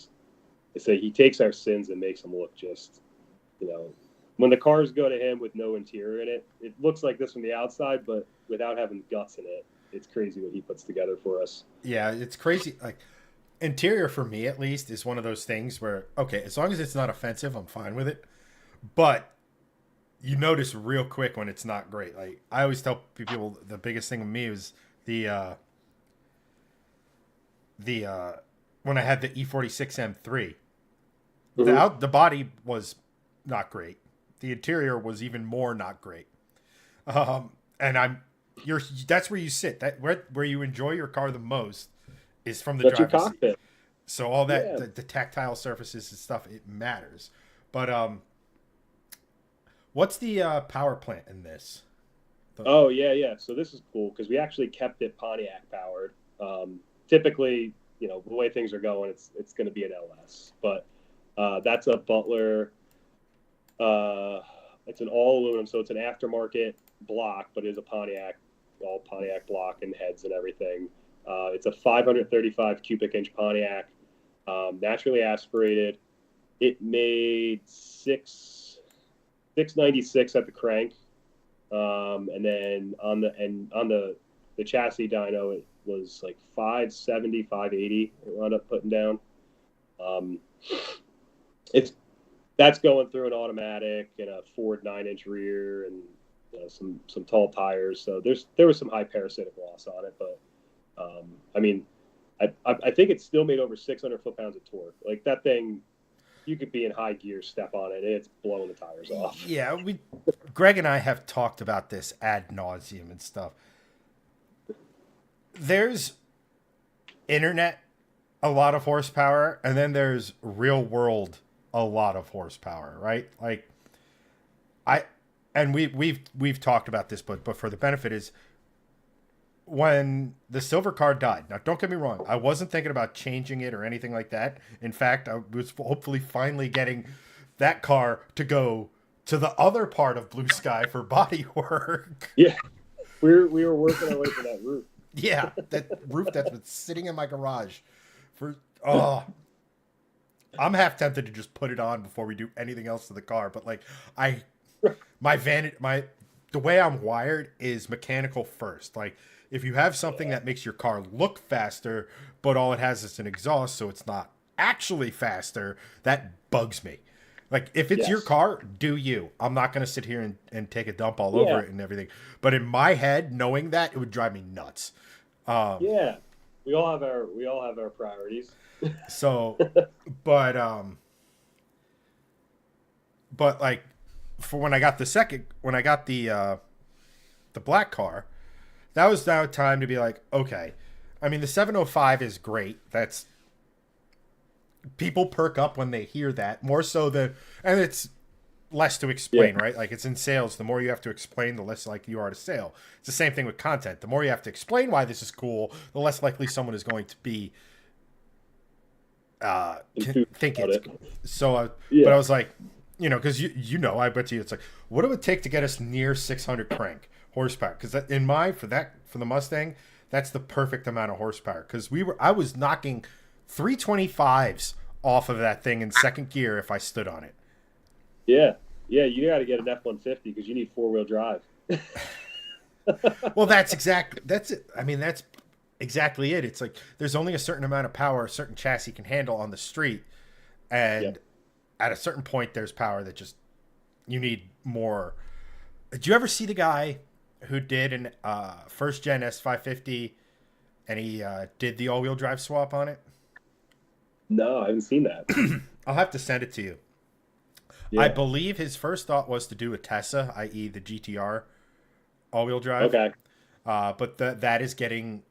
say he takes our sins and makes them look just, when the cars go to him with no interior in it, it looks like this from the outside, but without having guts in it. It's crazy what he puts together for us.
Yeah, it's crazy. Like, interior for me at least is one of those things where, okay, as long as it's not offensive, I'm fine with it. But you notice real quick when it's not great. Like, I always tell people the biggest thing with me was the when I had the E46 M3, the body was not great. The interior was even more not great. And that's where you sit. That where you enjoy your car the most is from the driver's seat. So all that, yeah, the tactile surfaces and stuff, it matters. But what's the power plant in this?
Oh yeah. So this is cool because we actually kept it Pontiac powered. Typically, the way things are going, it's going to be an LS, but that's a Butler it's an all aluminum, so it's an aftermarket block, but it is a Pontiac, all Pontiac block and heads and everything. It's a 535 cubic inch Pontiac, naturally aspirated. It made 696 at the crank, and then on the chassis dyno it was like 570, 580. It wound up putting down. That's going through an automatic and a Ford 9-inch rear and some tall tires. So there was some high parasitic loss on it, but I mean, I think it still made over 600 foot-pounds of torque. Like that thing, you could be in high gear, step on it, and it's blowing the tires off.
Yeah, Greg and I have talked about this ad nauseum and stuff. There's internet, a lot of horsepower, and then there's real world, a lot of horsepower, right? Like we've talked about this, but for the benefit is when the silver car died. Now, don't get me wrong. I wasn't thinking about changing it or anything like that. In fact, I was hopefully finally getting that car to go to the other part of Bluesky for body work.
Yeah, we were working our way to that roof.
Yeah, that roof that's been sitting in my garage for I'm half tempted to just put it on before we do anything else to the car. But like the way I'm wired is mechanical first. Like if you have something that makes your car look faster, but all it has is an exhaust, so it's not actually faster, that bugs me. Like if it's your car, do you? I'm not going to sit here and take a dump all over it and everything. But in my head, knowing that, it would drive me nuts.
Yeah, we all have our priorities.
So, but like for when I got the black car, that was now time to be like, okay. I mean, the 705 is great. That's people perk up when they hear that more so than, and it's less to explain, right? Like it's in sales. The more you have to explain, the less likely you are to sell. It's the same thing with content. The more you have to explain why this is cool, the less likely someone is going to be think it's cool. So, but I was like, because I bet you it's like, what it would take to get us near 600 crank horsepower? Because for the Mustang, that's the perfect amount of horsepower. Because I was knocking 325s off of that thing in second gear if I stood on it.
Yeah, you got to get an F-150 because you need 4-wheel drive.
Well, that's it. I mean, that's exactly it. It's like there's only a certain amount of power a certain chassis can handle on the street, and at a certain point, there's power that just you need more. Did you ever see the guy who did an first gen S550 and he did the all-wheel drive swap on it?
No, I haven't seen that.
I'll have to send it to you. Yeah. I believe his first thought was to do a Tesla, i.e. the GTR all-wheel drive.
Okay.
But that is getting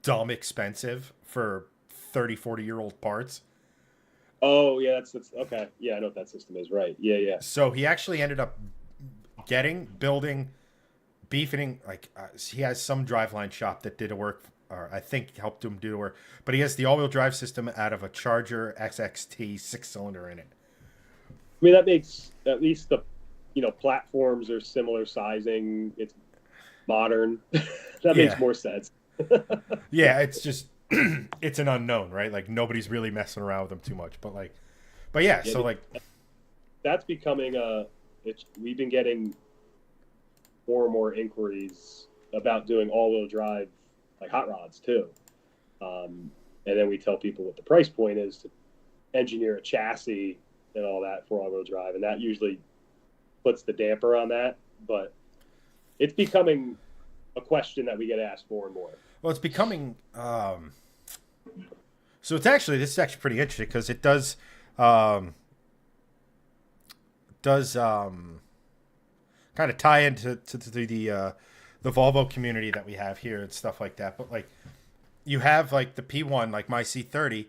dumb expensive for 30, 40-year-old parts.
Oh, yeah, that's okay. Yeah, I know what that system is, right. Yeah.
So he actually ended up beefing, he has some driveline shop that did a work, or I think helped him do the work, but he has the all-wheel drive system out of a Charger XXT 6-cylinder in it.
I mean, that makes at least the, platforms are similar sizing. It's modern. That makes more sense.
Yeah, it's just, it's an unknown, right? Like nobody's really messing around with them too much, but yeah, so like
that's becoming we've been getting more and more inquiries about doing all-wheel drive, like hot rods too. And then we tell people what the price point is to engineer a chassis and all that for all-wheel drive, and that usually puts the damper on that. But it's becoming a question that we get asked more and more.
Well, it's becoming so this is actually pretty interesting because it does kind of tie into the Volvo community that we have here and stuff like that. But like you have like the P1, like my C30,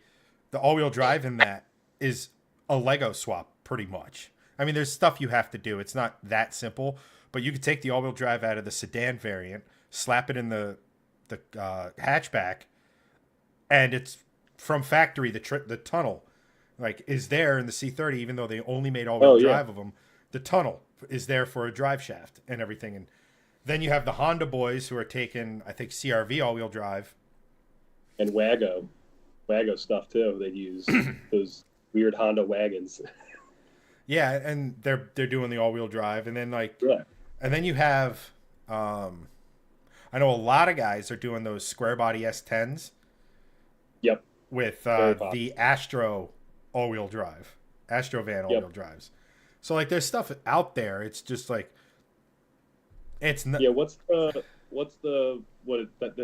the all-wheel drive in that is a Lego swap pretty much. I mean, there's stuff you have to do. It's not that simple, but you could take the all-wheel drive out of the sedan variant, slap it in the hatchback, and it's from factory. The tunnel like is there in the C30, even though they only made all-wheel drive of them. The tunnel is there for a drive shaft and everything. And then you have the Honda boys who are taking, I think, CRV all-wheel drive.
And Wago stuff too. They use those weird Honda wagons.
Yeah, and they're doing the all-wheel drive. And then
Yeah.
and then you have, I know a lot of guys are doing those square body S10s.
Yep.
With the Astro all-wheel drive, Astro van all-wheel drives. So like, there's stuff out there. It's just like, it's not.
Yeah. What's the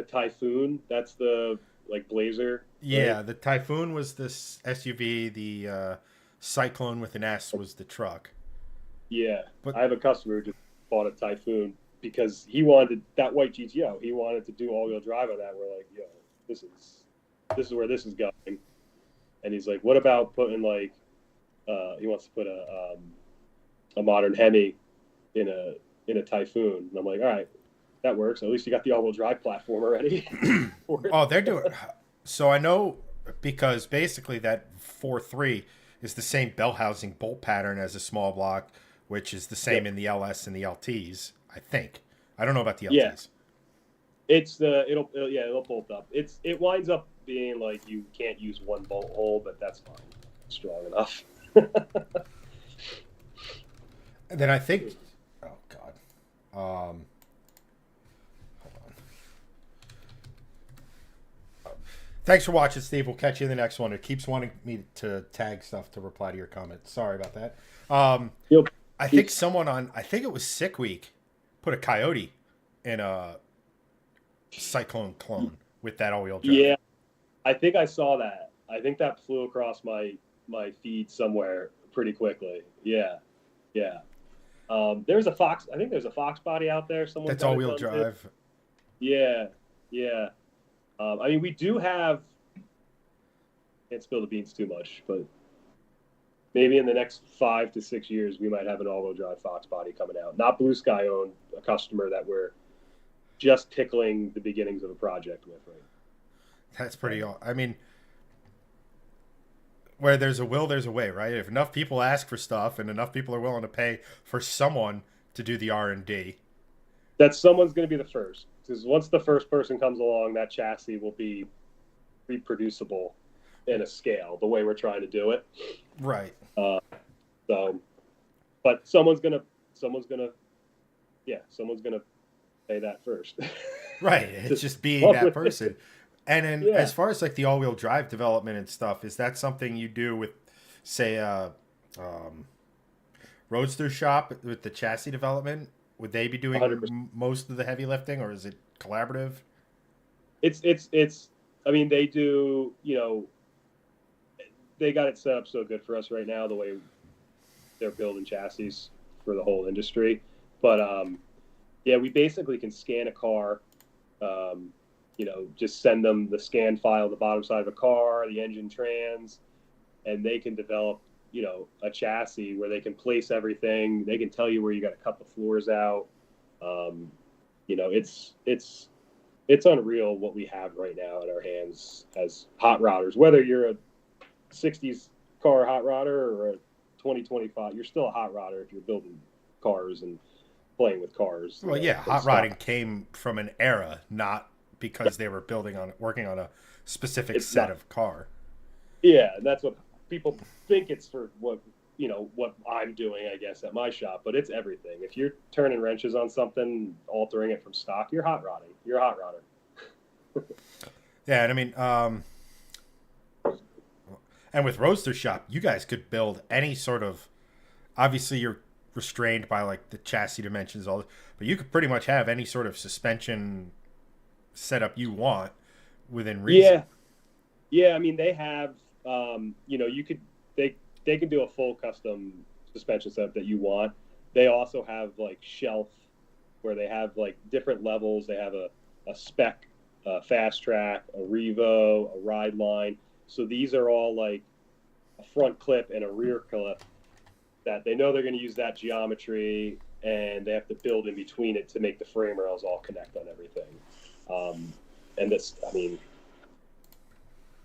Typhoon? That's the like Blazer.
Yeah,
right?
the Typhoon was this SUV. The Cyclone with an S was the truck.
Yeah.
But
I have a customer who just bought a Typhoon because he wanted that white GTO. He wanted to do all-wheel drive on that. We're like, yo, this is where this is going. And he's like, what about putting like, he wants to put a modern Hemi in a Typhoon. And I'm like, all right, that works. At least you got the all-wheel drive platform already.
Oh, they're doing. So I know, because basically that 4.3 is the same bell housing bolt pattern as a small block, which is the same in the LS and the LTs, I think. I don't know about the LTs.
Yeah. It's it'll bolt up. It winds up being like you can't use one bolt hole, but that's fine. It's strong enough.
And then I think, oh God, hold on. Thanks for watching, Steve. We'll catch you in the next one. It keeps wanting me to tag stuff to reply to your comments. Sorry about that. I think someone I think it was Sick Week, put a Coyote in a Cyclone clone with that all-wheel drive.
Yeah, I think I saw that. I think that flew across my feed somewhere pretty quickly. Yeah. There's a Fox. I think there's a Fox body out there.
That's all-wheel drive.
Yeah. I mean, we do have. Can't spill the beans too much, but maybe in the next 5 to 6 years, we might have an all-wheel drive Fox body coming out. Not Bluesky owned, a customer that we're just tickling the beginnings of a project with, right?
That's pretty. I mean, where there's a will, there's a way, right? If enough people ask for stuff and enough people are willing to pay for someone to do the R&D,
that someone's going to be the first. Because once the first person comes along, that chassis will be reproducible in a scale the way we're trying to do it.
Right.
But someone's gonna pay that first.
Right. It's just being that person. And then as far as like the all-wheel drive development and stuff, is that something you do with, say, Roadster shop with the chassis development? Would they be doing
100%.
Most of the heavy lifting, or is it collaborative?
It's I mean, they do, they got it set up so good for us right now, the way they're building chassis for the whole industry. But we basically can scan a car, just send them the scan file, the bottom side of a car, the engine trans, and they can develop, a chassis where they can place everything. They can tell you where you got to cut the floors out. It's unreal what we have right now in our hands as hot rodders. Whether you're a 60s car hot rodder or a 2025, you're still a hot rodder if you're building cars and playing with cars.
Well, hot rodding came from an era, not because they were working on a specific set of car.
Yeah, that's what people think it's for. What I'm doing, I guess, at my shop, but it's everything. If you're turning wrenches on something, altering it from stock, you're hot rodding. You're a hot rodder.
Yeah, and I mean, and with Roadster Shop, you guys could build any sort of. Obviously, you're restrained by like the chassis dimensions, but you could pretty much have any sort of suspension setup you want within reason.
Yeah. I mean, they have. They can do a full custom suspension setup that you want. They also have like shelf where they have like different levels. They have a spec, fast track, a Revo, a ride line. So these are all like a front clip and a rear clip that they know they're going to use that geometry, and they have to build in between it to make the frame rails all connect on everything. And this, I mean,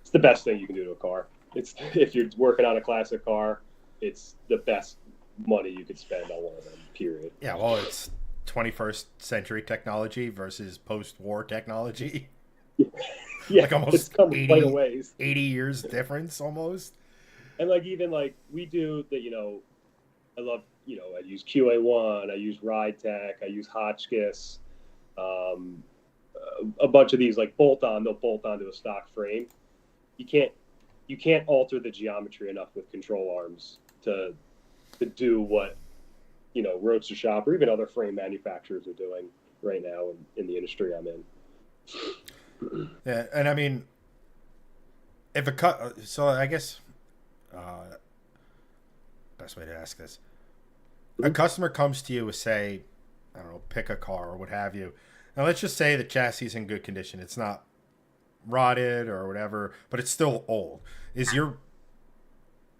it's the best thing you can do to a car. If you're working on a classic car, it's the best money you could spend on one of them, period.
Yeah, well, it's 21st century technology versus post-war technology.
Yeah,
Like
it's
almost
come quite a
80,
ways.
80 years difference almost.
And like even like we do that, I love, I use QA1, I use Ride Tech, I use Hotchkiss, um, a bunch of these like they'll bolt onto a stock frame. You can't alter the geometry enough with control arms to do what Roadster Shop or even other frame manufacturers are doing right now in the industry I'm in.
Yeah, and I mean, if a cut, so I guess best way to ask this: a customer comes to you with, say, I don't know, pick a car or what have you. Now let's just say the chassis is in good condition. It's not rotted or whatever, but it's still old.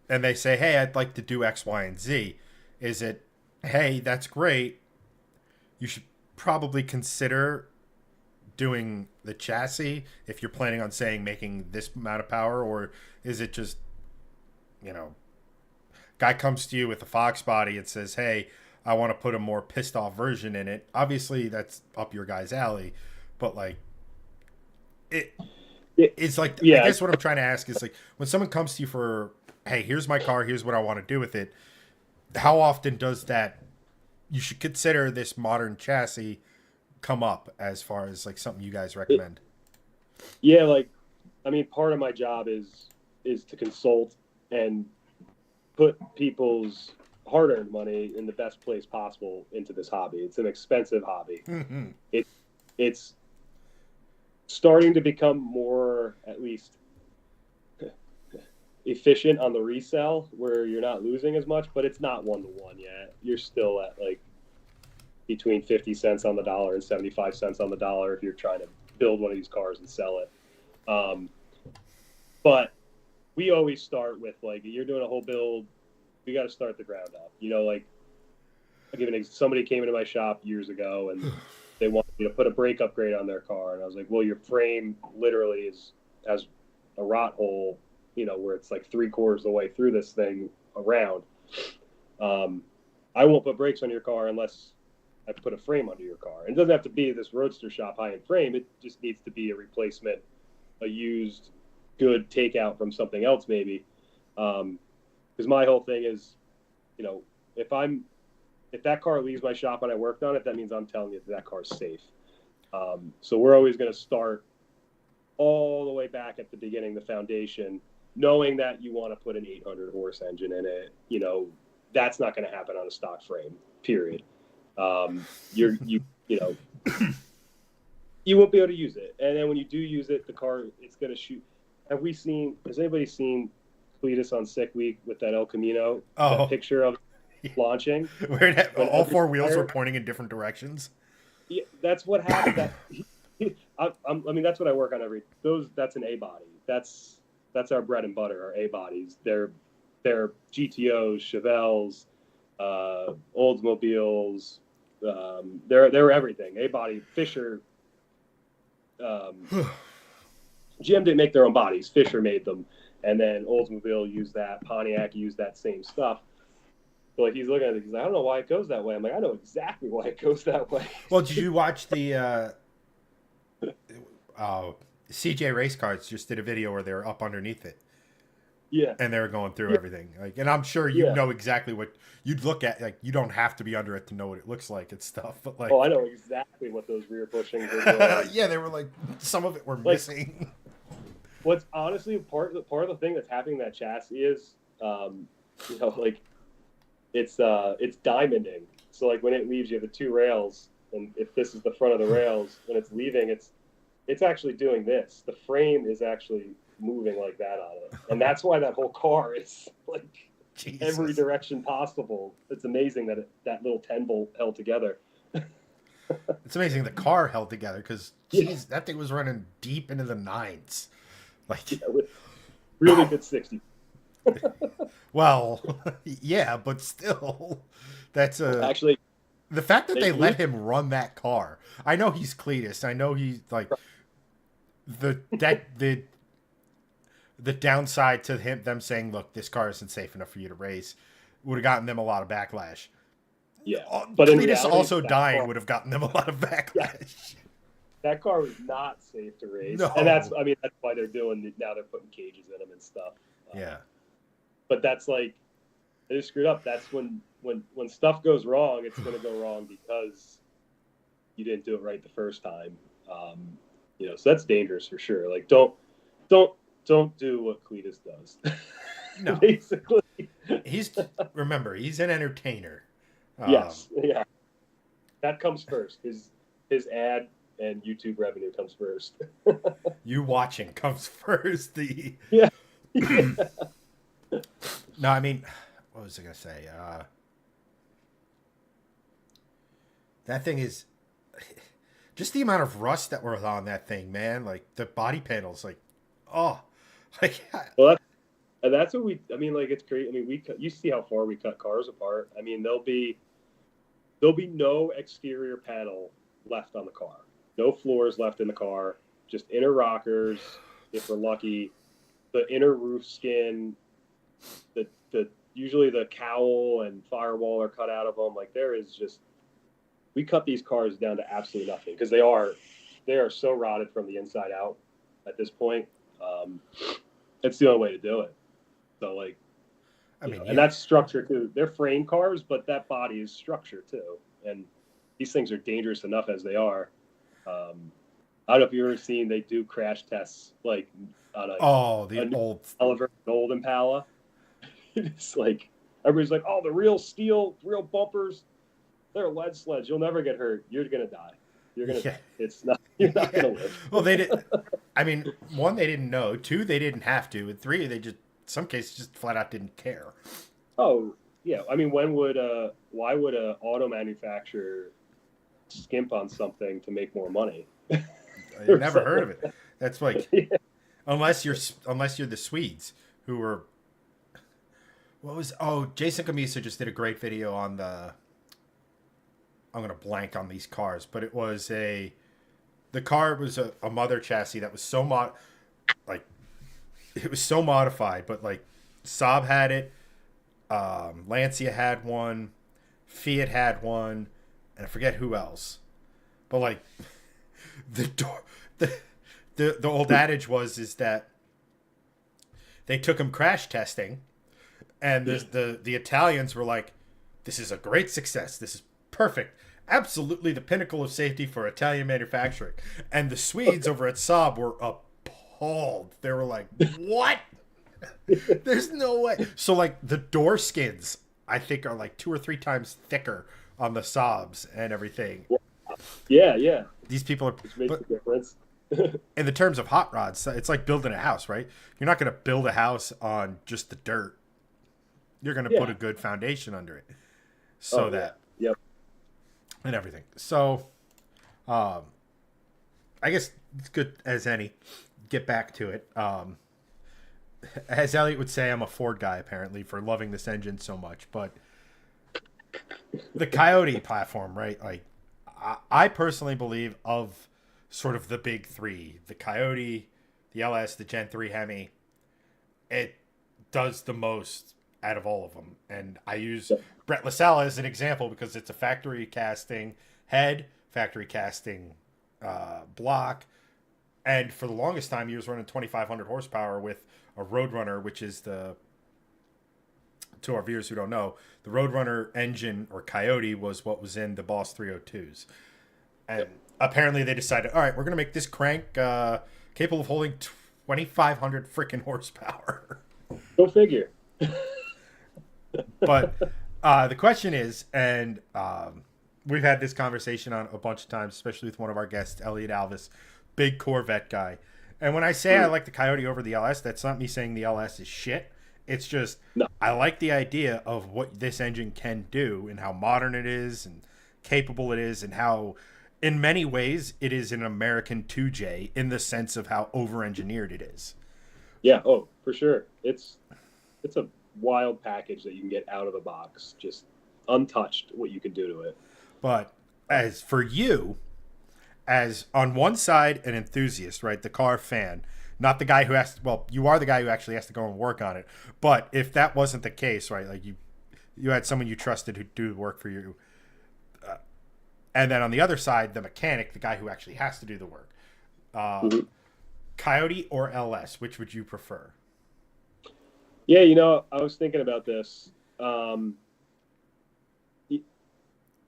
And they say, hey, I'd like to do X, Y, and Z. Is it, hey, that's great. You should probably consider doing the chassis if you're planning on, saying, making this amount of power? Or is it just, guy comes to you with a Fox body and says, hey, I want to put a more pissed off version in it. Obviously, that's up your guy's alley. But, like, it's like,
yeah.
I guess what I'm trying to ask is, like, when someone comes to you for, hey, here's my car, here's what I want to do with it, how often does that, you should consider this modern chassis come up as far as, like, something you guys recommend?
Yeah, like, I mean, part of my job is to consult and put people's hard-earned money in the best place possible into this hobby. It's an expensive hobby.
Mm-hmm.
It's starting to become more, at least, efficient on the resell, where you're not losing as much, but it's not 1-to-1 yet. You're still at like between 50 cents on the dollar and 75 cents on the dollar if you're trying to build one of these cars and sell it. But we always start with, like, you're doing a whole build, we got to start the ground up. Like, I'll give somebody came into my shop years ago and they wanted me to put a brake upgrade on their car, and I was like, well, your frame literally has a rot hole, where it's like 3/4 of the way through this thing around. I won't put brakes on your car unless I put a frame under your car. And it doesn't have to be this Roadster Shop high-end frame. It just needs to be a replacement, a used, good takeout from something else maybe. Because my whole thing is, if that car leaves my shop and I worked on it, that means I'm telling you that car's safe. So we're always going to start all the way back at the beginning, the foundation, knowing that you want to put an 800 horse engine in it. That's not going to happen on a stock frame, period. You won't be able to use it. And then when you do use it, the car, it's going to shoot. Has anybody seen Cletus on Sick Week with that El Camino? That picture of launching?
Where all four wheels were pointing in different directions?
Yeah, that's what happened. I mean, that's what I work on that's an A body. That's our bread and butter, our A bodies. They're GTOs, Chevelles, Oldsmobiles. They're everything. A body. Fisher. GM didn't make their own bodies. Fisher made them, and then Oldsmobile used that. Pontiac used that same stuff. So, like, he's looking at it. He's like, I don't know why it goes that way. I'm like, I know exactly why it goes that way.
Well, did you watch the CJ Race Cars just did a video where they were up underneath it?
Yeah.
And they were going through everything. Like, and I'm sure you know exactly what you'd look at. Like, you don't have to be under it to know what it looks like and stuff. But, like,
I know exactly what those rear bushings are doing.
Yeah, they were like, some of it were missing.
What's honestly part of the thing that's happening to that chassis is, like, it's diamonding. So, like, when it leaves, you have the two rails, and if this is the front of the rails, when it's leaving, it's actually doing this. The frame is actually moving like that on it, and that's why that whole car is like every direction possible. It's amazing that that little 10-bolt held together.
It's amazing the car held together, because that thing was running deep into the nines. Like,
with really good 60.
Well, yeah, but still, that's
actually
the fact that they let him run that car. I know he's Cletus. I know he's like the downside to them saying, look, this car isn't safe enough for you to race, would have gotten them a lot of backlash.
Yeah, but in
Cletus
reality,
also dying would have gotten them a lot of backlash.
Yeah. That car was not safe to race,
No.
and that's why they're doing now. They're putting cages in them and stuff.
Yeah,
but that's like they just screwed up. That's when stuff goes wrong, it's going to go wrong because you didn't do it right the first time. So that's dangerous for sure. Like don't do what Cletus does.
No,
basically,
he's an entertainer.
Yes, yeah, that comes first. His ad and YouTube revenue comes first.
You watching comes first.
Yeah.
No, I mean, what was I gonna say? That thing is just the amount of rust that was on that thing, man. Like the body panels, like, oh, like.
Well, that's what it's great. I mean, you see how far we cut cars apart. I mean, there'll be no exterior panel left on the car. No floors left in the car. Just inner rockers, if we're lucky. The inner roof skin, the usually the cowl and firewall are cut out of them. Like we cut these cars down to absolutely nothing because they are so rotted from the inside out at this point. It's the only way to do it. So and that's structure too. They're frame cars, but that body is structure too. And these things are dangerous enough as they are. I don't know if you've ever seen they do crash tests like on
old
Oliver, an old Impala. It's like everybody's like, oh, the real steel, real bumpers, they're lead sleds. You'll never get hurt. You're gonna die. You're gonna. Yeah. It's not. You're not gonna live.
Well, they did. I mean, 1, they didn't know. 2, they didn't have to. And 3, they just some cases just flat out didn't care.
Oh yeah. I mean, why would a auto manufacturer skimp on something to make more money?
I never heard of it. That's like, unless you're the Swedes who were. Jason Camisa just did a great video on I'm going to blank on these cars, but it was the car was a mother chassis that was it was so modified, but like Saab had it, Lancia had one, Fiat had one, and I forget who else. But like the old adage is that they took them crash testing, and the Italians were like, "This is a great success. This is perfect. Absolutely the pinnacle of safety for Italian manufacturing." And the Swedes over at Saab were appalled. They were like, "What? There's no way." So like the door skins, I think, are like 2 or 3 times thicker on the Saabs and everything.
Yeah.
These people are.
Which makes a difference.
In the terms of hot rods, it's like building a house, right? You're not going to build a house on just the dirt. You're going to put a good foundation under it,
Yep,
and everything. So, I guess it's good as any. Get back to it. As Elliot would say, I'm a Ford guy apparently for loving this engine so much. But the Coyote platform, right? Like, I personally believe of sort of the big 3, the Coyote, the LS, the Gen 3 Hemi, it does the most out of all of them. And I use Brett LaSalle as an example because it's a factory casting head, factory casting block, and for the longest time he was running 2,500 horsepower with a Roadrunner, which is to our viewers who don't know, the Roadrunner engine, or Coyote, was what was in the Boss 302s. And apparently they decided, all right, we're going to make this crank capable of holding 2,500 freaking horsepower.
Go figure.
But the question is, and we've had this conversation on a bunch of times, especially with one of our guests, Elliot Alvis, big Corvette guy. And when I say I like the Coyote over the LS, that's not me saying the LS is shit. It's just I like the idea of what this engine can do and how modern it is and capable it is and how, in many ways, it is an American 2J in the sense of how over-engineered it is.
Yeah, for sure. It's a wild package that you can get out of the box, just untouched what you can do to it.
But as for you, as on one side an enthusiast, right, the car fan, not the guy who you are the guy who actually has to go and work on it. But if that wasn't the case, right, like You had someone you trusted who'd do the work for you. And then on the other side, the mechanic, the guy who actually has to do the work. Coyote or LS, which would you prefer?
Yeah, you know, I was thinking about this.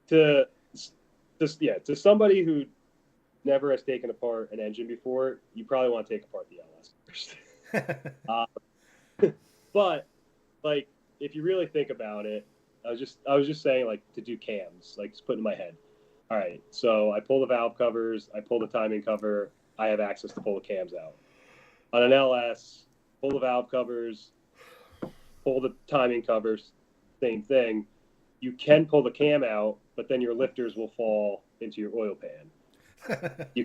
To somebody who never has taken apart an engine before, you probably want to take apart the LS first. But like, if you really think about it, I was just saying, like, to do cams, like, just put in my head. All right, so I pull the valve covers, I pull the timing cover, I have access to pull the cams out. On an LS, pull the valve covers, pull the timing covers, same thing. You can pull the cam out, but then your lifters will fall into your oil pan. You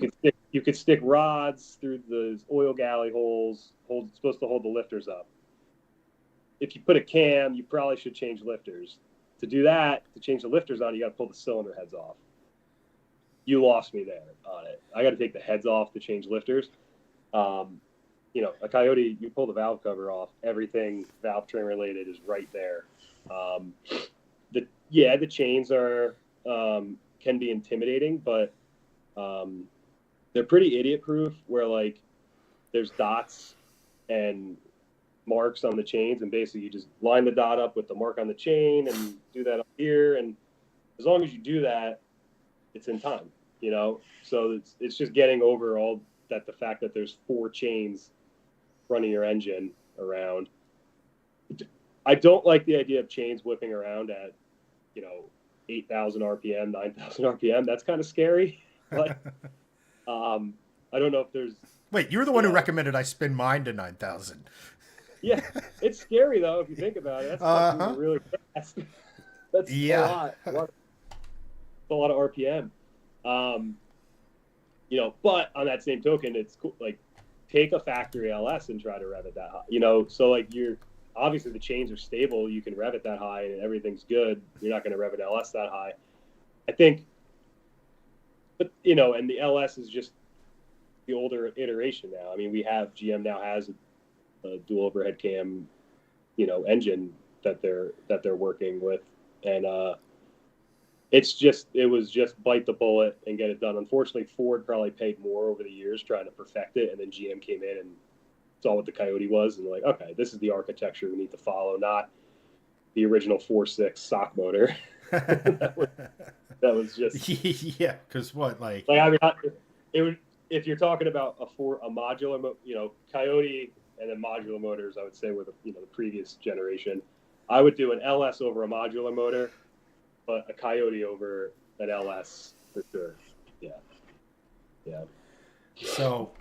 could stick rods through the oil galley holes, supposed to hold the lifters up. If you put a cam, you probably should change lifters. To do that, to change the lifters on, you got to pull the cylinder heads off. You lost me there on it. I got to take the heads off to change lifters. You know, a Coyote, you pull the valve cover off, everything valve train related is right there. The chains are can be intimidating, but they're pretty idiot proof. Where like there's dots and marks on the chains, and basically you just line the dot up with the mark on the chain and do that up here, and as long as you do that, it's in time, you know. So it's just getting over all that, the fact that there's 4 chains running your engine around. I don't like the idea of chains whipping around at, you know, 8,000 RPM, 9,000 RPM. That's kind of scary. But I don't know if there's.
Wait, you were the one who recommended I spin mine to 9,000.
Yeah, it's scary though if you think about it. That's moving really fast. That's a lot of RPM. You know, but on that same token, it's cool. Like, take a factory LS and try to rev it that high. You know, so like obviously the chains are stable. You can rev it that high and everything's good. You're not going to rev an LS that high. I think, but you know, and the LS is just the older iteration now. I mean, GM now has a dual overhead cam, you know, engine that they're working with, and it was just bite the bullet and get it done. Unfortunately, Ford probably paid more over the years trying to perfect it, and then GM came in and saw what the Coyote was, and they're like, okay, this is the architecture we need to follow, not the original 4.6 sock motor. that was just
yeah. Because what, like
I mean, it would, if you're talking about a modular, you know, Coyote and then modular motors, I would say were the previous generation. I would do an LS over a modular motor, but a Coyote over an LS for sure. Yeah.
So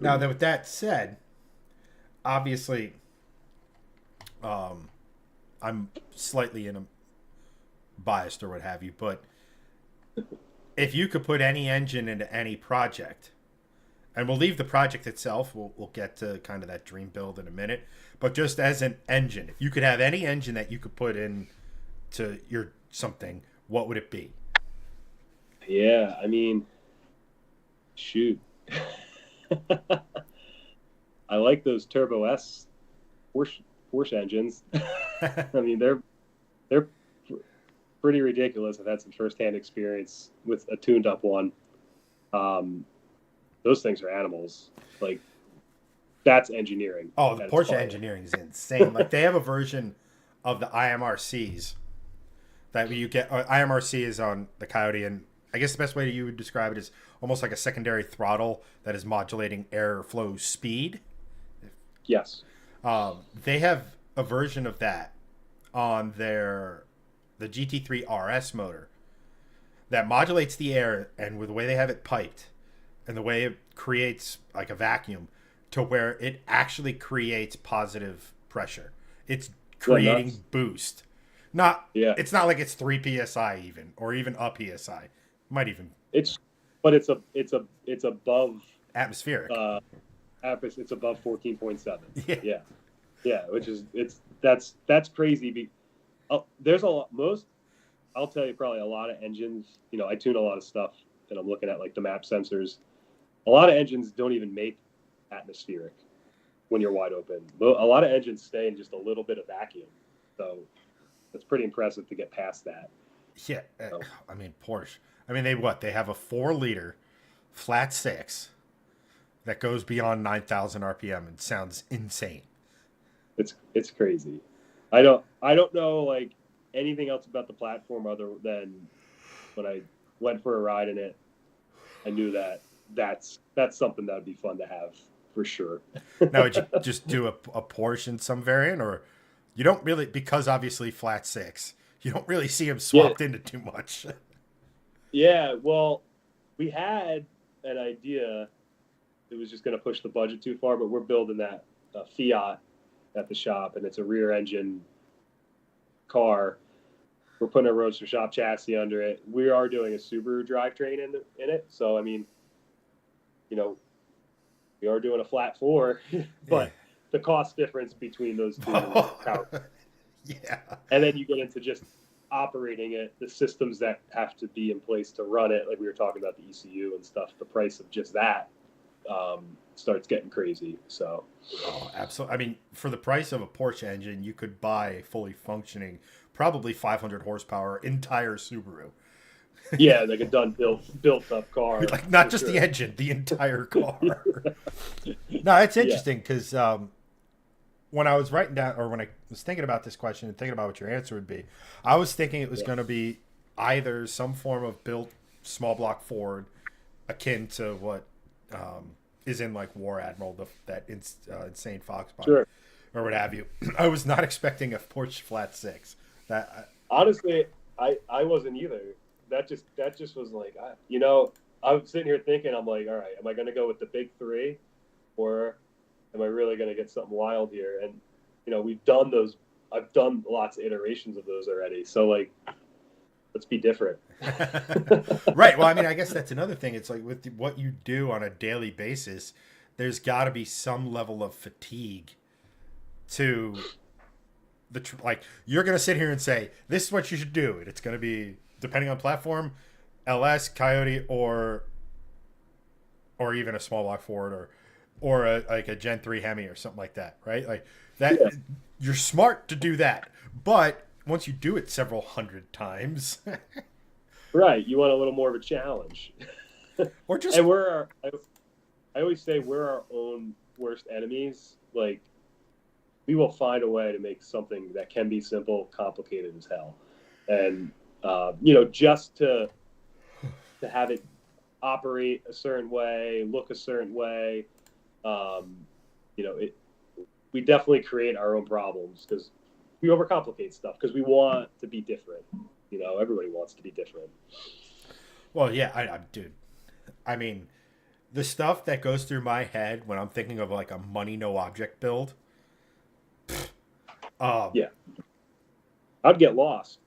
now that with that said, obviously, I'm slightly biased or what have you, but if you could put any engine into any project, and we'll leave the project itself, we'll get to kind of that dream build in a minute, but just as an engine, if you could have any engine that you could put in to your something, what would it be?
Yeah, I mean, shoot. I like those Turbo S Porsche engines. I mean, they're pretty ridiculous. I've had some firsthand experience with a tuned up one. Those things are animals. Like, that's engineering.
Oh, the Porsche engineering is insane. Like, they have a version of the IMRCs that you get. IMRC is on the Coyote, and I guess the best way you would describe it is almost like a secondary throttle that is modulating airflow speed.
Yes.
They have a version of that on the GT3 RS motor that modulates the air, and with the way they have it piped and the way it creates like a vacuum to where it actually creates positive pressure. It's creating boost. It's not like it's 3 psi even, or even a psi. Might even. It's
above
atmospheric.
It's above 14.7. Yeah. Which is that's crazy. There's a lot. I'll tell you, probably a lot of engines. You know, I tune a lot of stuff, and I'm looking at like the map sensors. A lot of engines don't even make atmospheric when you're wide open. A lot of engines stay in just a little bit of vacuum. So that's pretty impressive to get past that.
Yeah,
So,
I mean Porsche. I mean they have a 4-liter flat six that goes beyond 9,000 RPM and sounds insane.
it's crazy. I don't know like anything else about the platform other than when I went for a ride in it, I knew that that's something that would be fun to have for sure.
Now, would you just do a Porsche in some variant, or you don't really, because obviously flat six, you don't really see them
Yeah,
swapped into too much.
yeah. Well, we had an idea. It was just going to push the budget too far, but we're building that Fiat at the shop, and it's a rear engine car. We're putting a roadster shop chassis under it. We are doing a Subaru drivetrain in it. So I mean, you know, we are doing a flat four,
Yeah.
but the cost difference between those two power.
Yeah.
And then you get into just operating it, the systems that have to be in place to run it, like we were talking about the ECU and stuff. The price of just that starts getting crazy. So,
Oh, absolutely. I mean, for the price of a Porsche engine, you could buy a fully functioning, probably 500 horsepower entire Subaru.
yeah, like a done built up car.
Like not
for
just
sure.
the engine, the entire car. No, it's
Yeah.
interesting because when I was writing down, or when I was thinking about this question and thinking about what your answer would be, I was thinking it was
Yeah.
going to be either some form of built small block Ford, akin to what is in like War Admiral, that insane Fox body,
Sure.
or what have you. I was not expecting a Porsche flat six. That
Honestly, I wasn't either. That just was like, I was sitting here thinking, I'm like, all right, am I going to go with the big three, or am I really going to get something wild here? And we've done those. I've done lots of iterations of those already. So like, let's be different.
right. Well, I mean, I guess that's another thing. It's like with what you do on a daily basis, there's got to be some level of fatigue to like you're going to sit here and say this is what you should do, and it's going to be depending on platform, LS, Coyote, or even a small block Ford, or like a Gen 3 Hemi or something like that, right? Like that,
Yeah.
you're smart to do that, but once you do it several hundred times,
Right. You want a little more of a challenge.
or just
And I always say we're our own worst enemies. Like, we will find a way to make something that can be simple complicated as hell. And, just to have it operate a certain way, look a certain way, we definitely create our own problems because we overcomplicate stuff because we want to be different. Everybody wants to be different.
well, yeah, dude. I mean, the stuff that goes through my head when I'm thinking of like a money no object build.
Yeah. I'd get lost,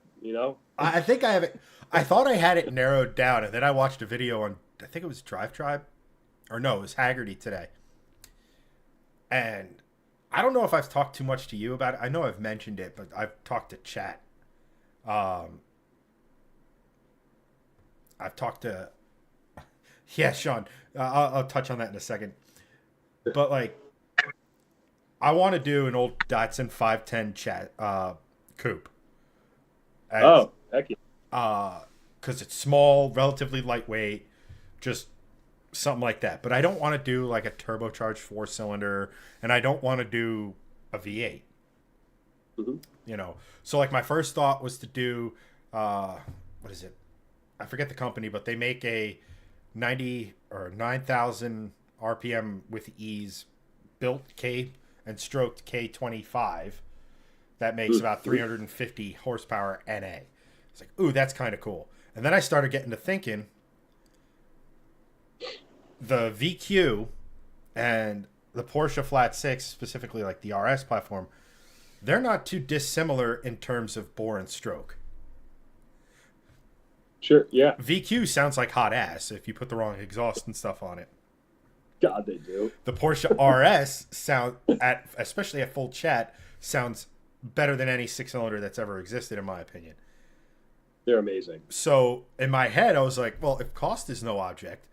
I think I have it. I thought I had it narrowed down, and then I watched a video on, I think it was Drive Tribe, or no, it was Haggerty today. And I don't know if I've talked too much to you about it. I know I've mentioned it, but I've talked to chat. I've talked to, yeah, Sean. I'll touch on that in a second. But like, I want to do an old Datsun 510 chat coupe.
Oh, heck yeah.
Because it's small, relatively lightweight, just something like that. But I don't want to do like a turbocharged 4-cylinder, and I don't want to do a V8.
Mm-hmm.
So like my first thought was to do what is it? I forget the company, but they make a 90 or 9,000 RPM with ease built K and stroked K25 that makes about 350 horsepower NA. It's like, ooh, that's kind of cool. And then I started getting to thinking the VQ and the Porsche Flat 6, specifically like the RS platform, they're not too dissimilar in terms of bore and stroke.
Sure, yeah.
VQ sounds like hot ass if you put the wrong exhaust and stuff on it.
God, they do.
The Porsche RS especially at full chat, sounds better than any 6-cylinder that's ever existed, in my opinion.
They're amazing.
So in my head, I was like, well, if cost is no object,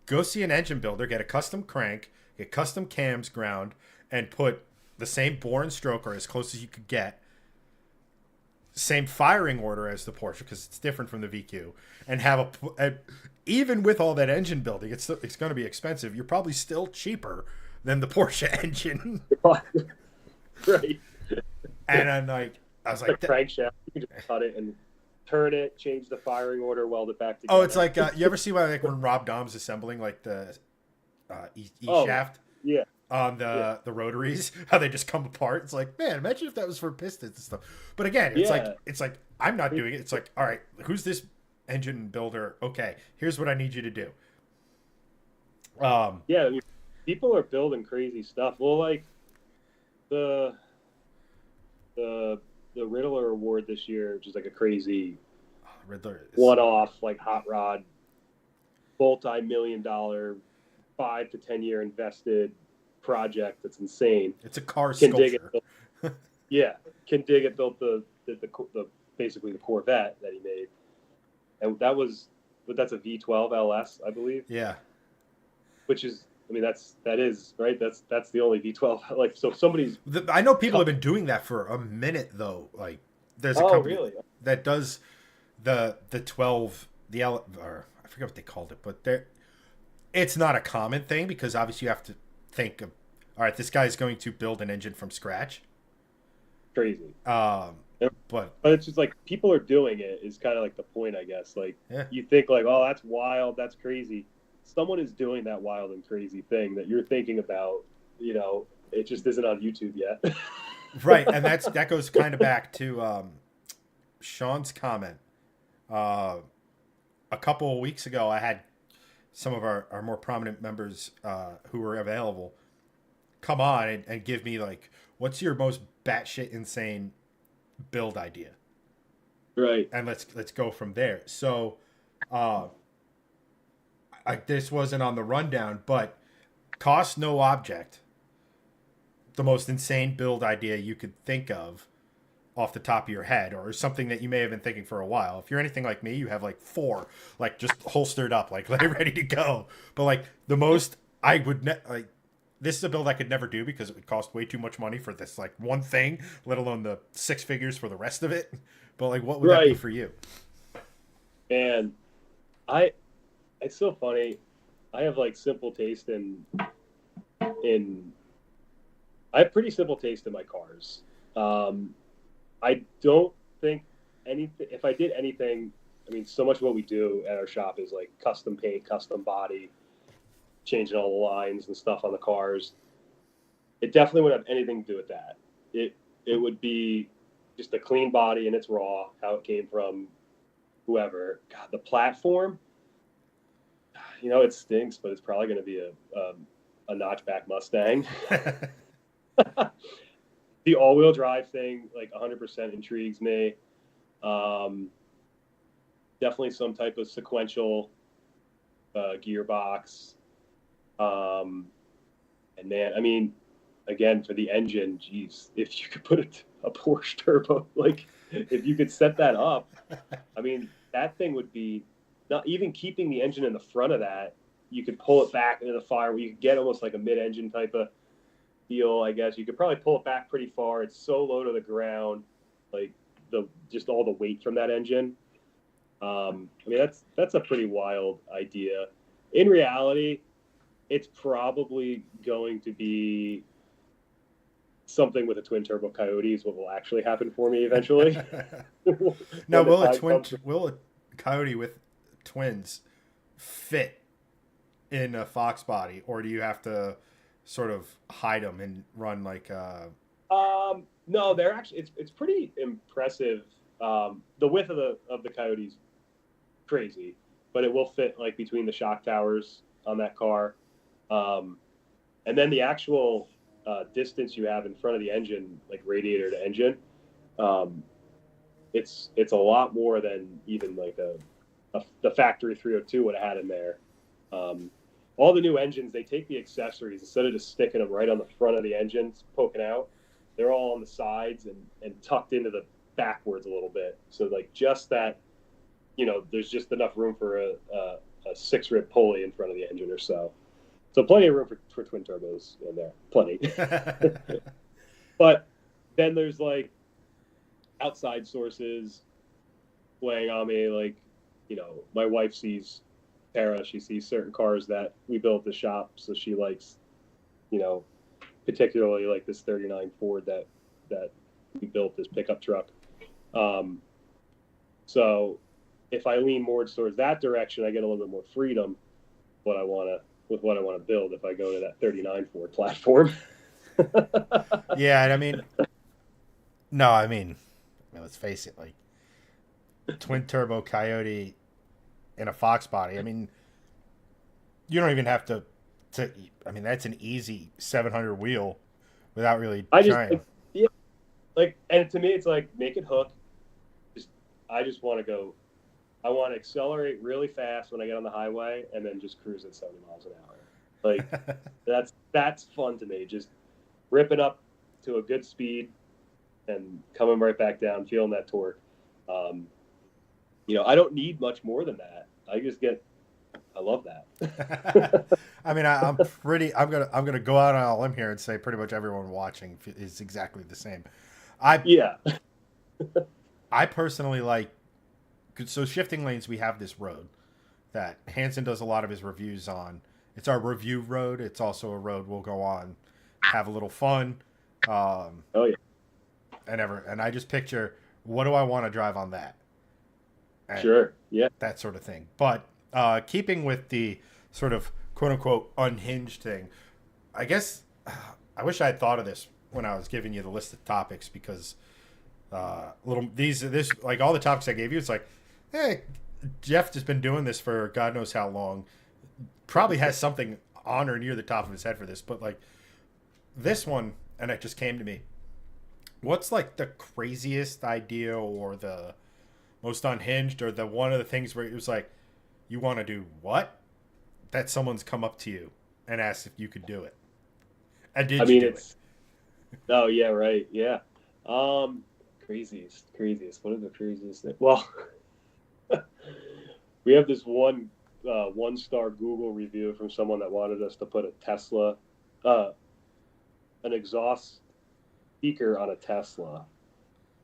go see an engine builder, get a custom crank, get custom cams ground, and put the same bore and stroke or as close as you could get. same firing order as the Porsche because it's different from the VQ, and have even with all that engine building, it's going to be expensive. You're probably still cheaper than the Porsche engine.
Right.
And I'm like, I was like,
crankshaft. You can just cut it and turn it, change the firing order, weld it back together.
oh, it's like you ever see when Rob Dom's assembling like the shaft
yeah,
on the rotaries, how they just come apart. It's like, man, imagine if that was for pistons and stuff. But again, it's like I'm not doing it. It's like, all right, who's this engine builder? Okay, here's what I need you to do.
Yeah, I mean, people are building crazy stuff. Well, like the Riddler Award this year, which is like a crazy one-off, like hot rod, multi-million-dollar, 5 to 10 year invested project. That's insane.
It's a car sculpture.
Can Dig it built the basically the Corvette that he made, and that's a V12 LS, I believe.
Yeah.
Which is, I mean, that is right. That's the only V12. Like, so somebody's.
I know people have been doing that for a minute though. Like, there's a company that does the 12 or I forget what they called it, but it's not a common thing because obviously you have to think of, all right, this guy's going to build an engine from scratch.
Crazy.
But
it's just like people are doing it is kind of like the point, I guess. Like, you think like, oh, that's wild, that's crazy. Someone is doing that wild and crazy thing that you're thinking about. You know, it just isn't on YouTube yet.
Right, and that goes kind of back to Sean's comment. A couple of weeks ago, I had some of our more prominent members who were available come on and give me like, what's your most batshit insane build idea?
Right.
And let's go from there. So this wasn't on the rundown, but cost no object, the most insane build idea you could think of off the top of your head, or something that you may have been thinking for a while. If you're anything like me, you have like 4, like just holstered up, like ready to go. But like the most I would like, this is a build I could never do because it would cost way too much money for this like one thing, let alone the 6 figures for the rest of it. But like, what would that be for you?
And it's so funny. I have like simple taste I have pretty simple taste in my cars. I don't think anything, if I did anything, I mean, so much of what we do at our shop is like custom paint, custom body, changing all the lines and stuff on the cars. It definitely wouldn't have anything to do with that. It would be just a clean body and it's raw, how it came from whoever. God, the platform, you know, it stinks, but it's probably going to be a notchback Mustang. The all-wheel drive thing, like 100% intrigues me. Definitely some type of sequential gearbox. And man, I mean, again, for the engine, geez, if you could put a Porsche turbo, like if you could set that up, I mean, that thing would be, not even keeping the engine in the front of that, you could pull it back into the fire where you could get almost like a mid-engine type of feel, I guess. You could probably pull it back pretty far. It's so low to the ground, like just all the weight from that engine. I mean, that's a pretty wild idea. In reality, it's probably going to be something with a twin turbo Coyote is what will actually happen for me eventually.
Now, will a Coyote with twins fit in a Fox body, or do you have to sort of hide them and run like
no, they're actually it's pretty impressive. The width of the Coyote's crazy, but it will fit like between the shock towers on that car, and then the actual distance you have in front of the engine, like radiator to engine, it's a lot more than even like the factory 302 would have had in there. All the new engines, they take the accessories, instead of just sticking them right on the front of the engines, poking out, they're all on the sides and tucked into the backwards a little bit. So like just that, you know, there's just enough room for a 6-rib pulley in front of the engine or so. So plenty of room for twin turbos in there, plenty. But then there's like outside sources weighing on me. Like, my wife sees Tara, she sees certain cars that we built at the shop, so she likes, particularly like this '39 Ford that we built, this pickup truck. So if I lean more towards that direction, I get a little bit more freedom with what I want to build if I go to that '39 Ford platform.
Yeah, and I mean, no, I mean, let's face it, like twin turbo Coyote in a Fox body. I mean, you don't even have to. I mean, that's an easy 700 wheel without really
I just
trying.
yeah, like, and to me, it's like make it hook. I just want to go. I want to accelerate really fast when I get on the highway, and then just cruise at 70 miles an hour. Like that's fun to me. Just ripping up to a good speed and coming right back down, feeling that torque. I don't need much more than that. I love that.
I mean, I'm gonna go out on a limb here and say pretty much everyone watching is exactly the same.
Yeah.
I personally like. So shifting lanes, we have this road that Hanson does a lot of his reviews on. It's our review road. It's also a road we'll go on, have a little fun.
Oh yeah.
And I just picture, what do I want to drive on that? And
sure. Yeah.
that sort of thing. But keeping with the sort of quote unquote unhinged thing, I guess I wish I had thought of this when I was giving you the list of topics, because this like all the topics I gave you, it's like, hey, Jeff has been doing this for God knows how long. Probably has something on or near the top of his head for this, but like this one, and it just came to me. What's like the craziest idea or the most unhinged or the one of the things where it was like, you want to do what? That someone's come up to you and asked if you could do it. And did you do it?
Oh yeah, right. Yeah. Craziest. What are the craziest things? Well, we have this one-star Google review from someone that wanted us to put a Tesla, an exhaust speaker on a Tesla.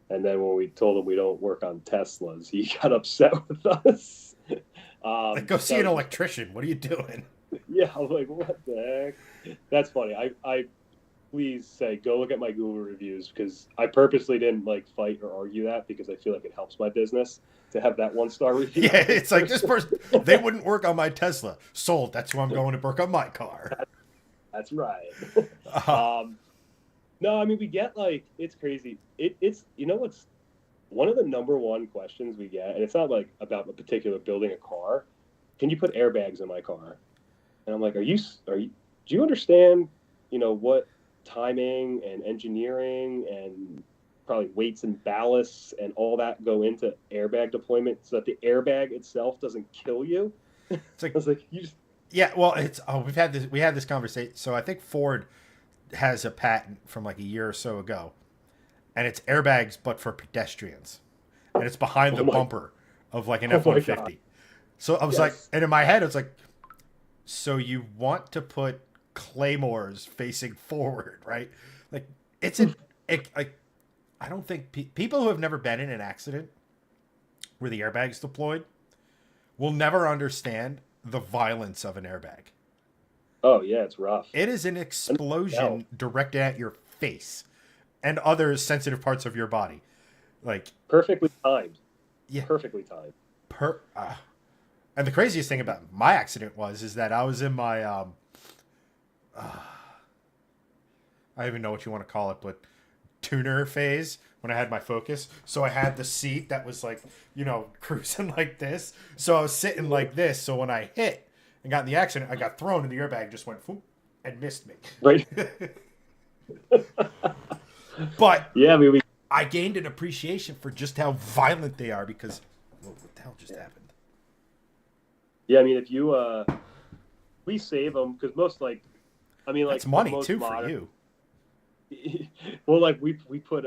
And then when we told him we don't work on Teslas, he got upset with us.
Like, go see an electrician. What are you doing?
Yeah, I was like, what the heck? That's funny. I please say, go look at my Google reviews, because I purposely didn't like fight or argue that, because I feel like it helps my business to have that 1-star review.
Yeah, it's like, this person, they wouldn't work on my Tesla. Sold. That's who I'm going to work on my car.
That's right. No, I mean, we get like, it's crazy. It's what's one of the number one questions we get, and it's not like about a particular building a car. Can you put airbags in my car? And I'm like, do you understand, what timing and engineering and probably weights and ballasts and all that go into airbag deployment, so that the airbag itself doesn't kill you?
It's like,
I was like,
yeah, well, we had this conversation. So I think Ford has a patent from like a year or so ago, and it's airbags but for pedestrians, and it's behind the bumper of like an F-150. So I was like, and in my head it's like, so you want to put claymores facing forward, right? Like, like, I don't think people who have never been in an accident where the airbag's deployed will never understand the violence of an airbag.
Oh yeah, it's rough.
It is an explosion directed at your face and other sensitive parts of your body. Like,
perfectly timed.
Yeah.
Perfectly timed.
And the craziest thing about my accident is that I was in my I don't even know what you want to call it, but tuner phase when I had my Focus. So I had the seat that was like, cruising like this. So I was sitting like this. So when I hit and got in the accident, I got thrown and the airbag just went whoop, and missed me.
Right.
But
yeah,
I gained an appreciation for just how violent they are, because what the hell just happened?
Yeah, I mean, if you we save them, because
that's money too for you.
Well, like we put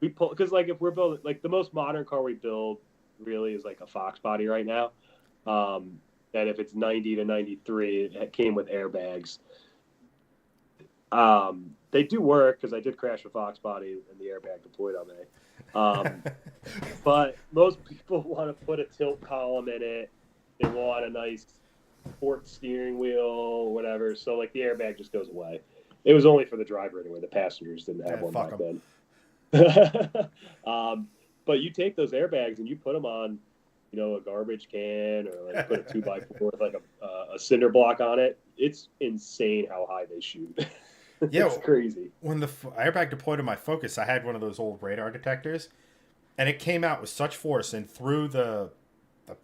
because like if we're building, like, the most modern car we build really is like a Fox body right now. And if it's 90 to 93, it came with airbags. they do work because I did crash a Fox body and the airbag deployed on me. But most people want to put a tilt column in it. They want a nice sport steering wheel, whatever. So like the airbag just goes away. It was only for the driver anyway. The passengers didn't have one back then. But you take those airbags and you put them on, a garbage can or like put a 2x4 with like a cinder block on it. It's insane how high they shoot.
Yeah,
it's crazy.
When the airbag deployed to my Focus, I had one of those old radar detectors, and it came out with such force and through the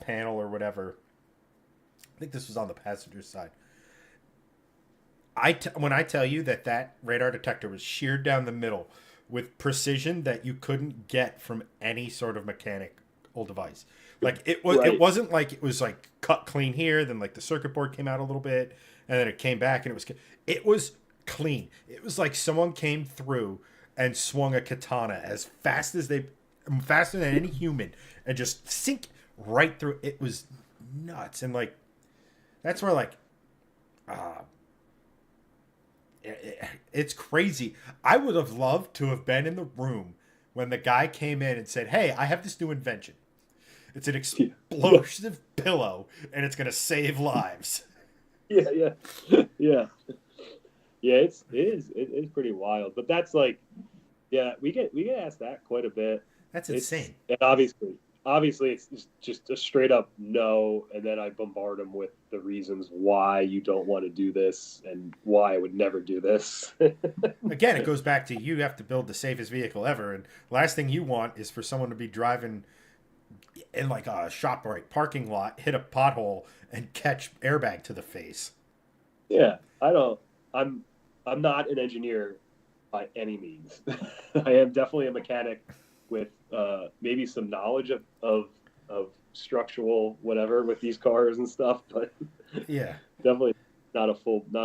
panel or whatever. I think this was on the passenger side. When I tell you that radar detector was sheared down the middle with precision that you couldn't get from any sort of mechanical device. Like it wasn't like it was like cut clean here, then like the circuit board came out a little bit, and then it came back, and it was clean. It was like someone came through and swung a katana faster than any human, and just sink right through. It was nuts, and like that's where like it's crazy. I would have loved to have been in the room when the guy came in and said, "Hey, I have this new invention. It's an explosive pillow, and it's going to save lives."
Yeah. It is pretty wild. But that's like, yeah, we get asked that quite a bit.
That's insane.
And obviously, it's just a straight up no, and then I bombard them with the reasons why you don't want to do this and why I would never do this.
Again, it goes back to you have to build the safest vehicle ever, and last thing you want is for someone to be driving in like a ShopRite parking lot, hit a pothole, and catch airbag to the face.
Yeah, I'm not an engineer by any means. I am definitely a mechanic with maybe some knowledge of structural whatever with these cars and stuff, but
yeah,
definitely not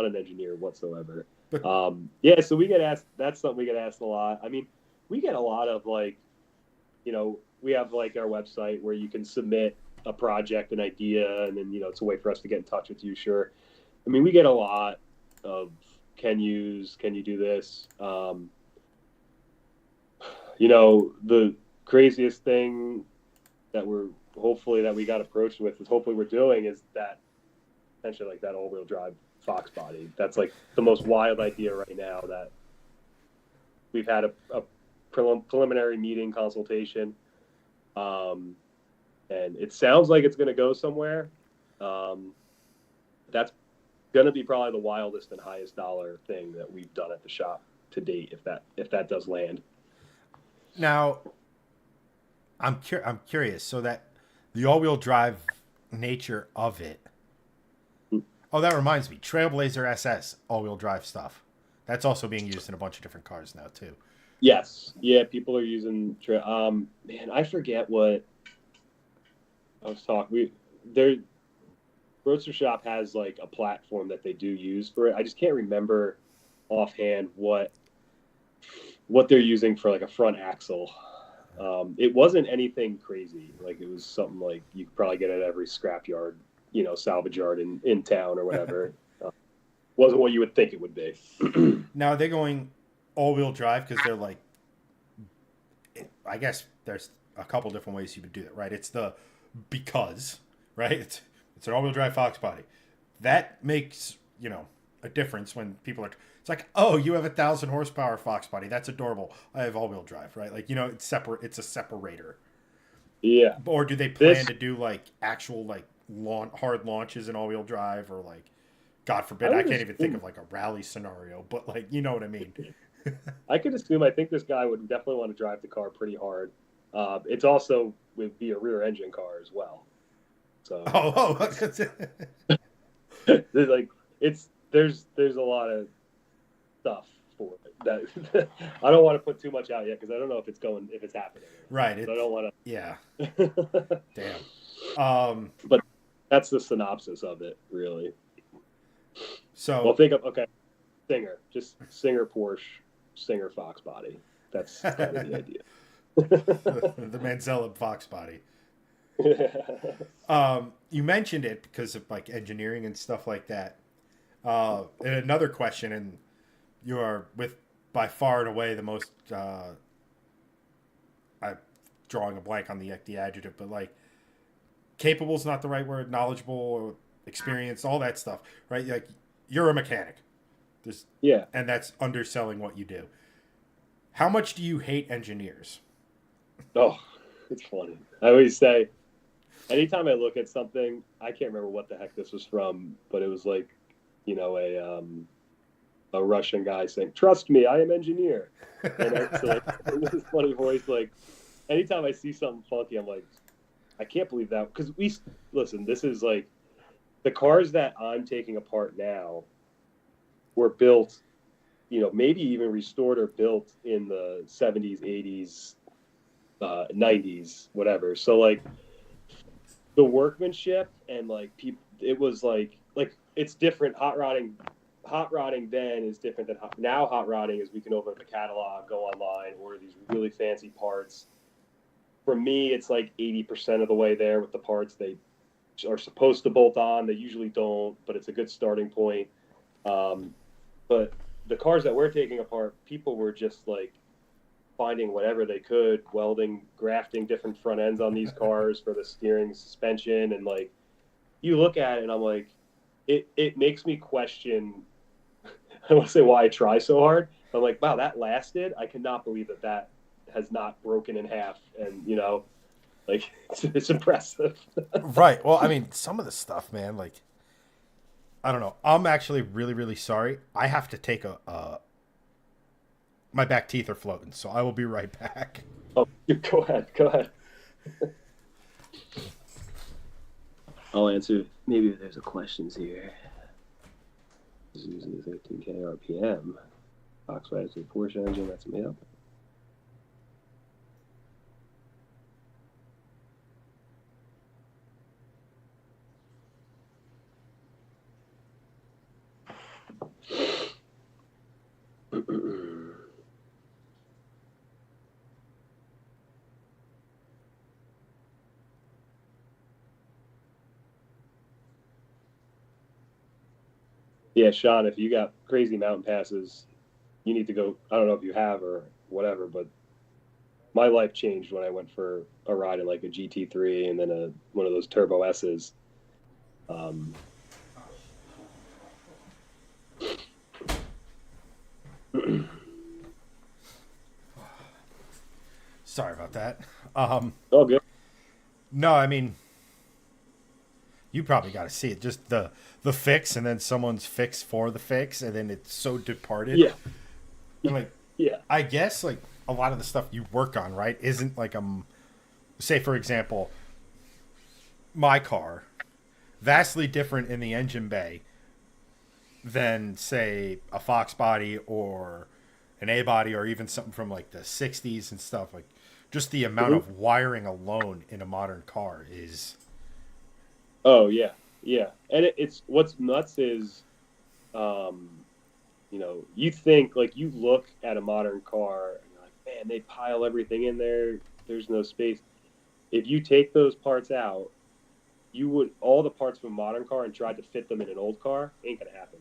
an engineer whatsoever. But so we get asked. That's something we get asked a lot. I mean, we get a lot of like, we have like our website where you can submit a project, an idea, and then it's a way for us to get in touch with you. Sure. I mean, we get a lot of can you do this? The craziest thing that we got approached with is hopefully we're doing is that essentially like that all-wheel drive Fox body. That's like the most wild idea right now that we've had a preliminary meeting consultation. And it sounds like it's going to go somewhere. That's going to be probably the wildest and highest dollar thing that we've done at the shop to date, if that does land.
Now, I'm curious. So that the all-wheel drive nature of it. Oh, that reminds me. Trailblazer SS all-wheel drive stuff. That's also being used in a bunch of different cars now too.
Yes. Yeah, people are using man, I forget what I was talking. Roadster Shop has like a platform that they do use for it. I just can't remember offhand what they're using for like a front axle. It wasn't anything crazy. Like it was something like you could probably get at every scrap yard, salvage yard in town or whatever. Wasn't what you would think it would be.
Now, are they going all-wheel drive because they're like, I guess there's a couple different ways you would do that, right? It's right? It's an all-wheel drive Fox body. That makes, a difference when people are, it's like, oh, you have 1,000 horsepower Fox body. That's adorable. I have all-wheel drive, right? Like, it's a separator.
Yeah.
Or do they plan to do like actual like hard launches in all-wheel drive, or like, God forbid, I can't even think of like a rally scenario, but like, you know what I mean?
I could assume, I think this guy would definitely want to drive the car pretty hard. It's also would be a rear engine car as well. So there's a lot of stuff for it that I don't want to put too much out yet because I don't know if it's happening.
Right.
So I don't want to.
Yeah. Damn.
But that's the synopsis of it, really.
So
think of Singer Porsche, Singer Fox body. That's kind of the idea.
The Manzella Fox body. You mentioned it because of like engineering and stuff like that. And another question, and you are with by far and away the most. I'm drawing a blank on the adjective, but like capable is not the right word. Knowledgeable, experienced, all that stuff, right? Like you're a mechanic. There's,
Yeah.
and that's underselling what you do. How much do you hate engineers?
Oh, it's funny. I always say, anytime I look at something, I can't remember what the heck this was from, but it was like, you know, a Russian guy saying, "Trust me, I am engineer," and it's like with this funny voice. Like, anytime I see something funky, I'm like, I can't believe that because we listen. This is like the cars that I'm taking apart now were built, you know, maybe even restored or built in the 70s, 80s, 90s, whatever. So like the workmanship and like people, it was like it's different. Hot rodding then is different than now. Hot rodding is we can open up a catalog, go online, order these really fancy parts. For me, it's like 80% of the way there with the parts they are supposed to bolt on. They usually don't, but it's a good starting point. But the cars that we're taking apart, people were just like finding whatever they could, welding, grafting different front ends on these cars for the steering, suspension, and like you look at it, and I'm like, it makes me question. I don't want to say why I try so hard. I'm like, wow, that lasted. I cannot believe that has not broken in half, and you know, like it's impressive.
Right. Well, I mean, some of the stuff, man. Like, I don't know. I'm actually really, really sorry. I have to take my back teeth are floating, so I will be right back.
Oh, go ahead. Go ahead. I'll answer. Maybe if there's a questions here. This is using the 13K RPM. Oxidized with Porsche engine. That's made up. Yeah, Sean, if you got crazy mountain passes, you need to go. I don't know if you have or whatever, but my life changed when I went for a ride in like a GT3 and then one of those Turbo S's. Um,
Sorry about that.
oh, good.
No, I mean, you probably got to see it. Just the fix, and then someone's fix for the fix, and then it's so departed.
Yeah.
And like,
Yeah.
I guess like a lot of the stuff you work on, right, isn't like say for example, my car, vastly different in the engine bay than say a Fox body or an A body or even something from like the 60s and stuff. Like just the amount of wiring alone in a modern car is.
Oh yeah, yeah. And it's what's nuts is, you know, you think like you look at a modern car and you're like, man, they pile everything in there. There's no space. If you take those parts out, you would all the parts from a modern car and tried to fit them in an old car, ain't gonna happen.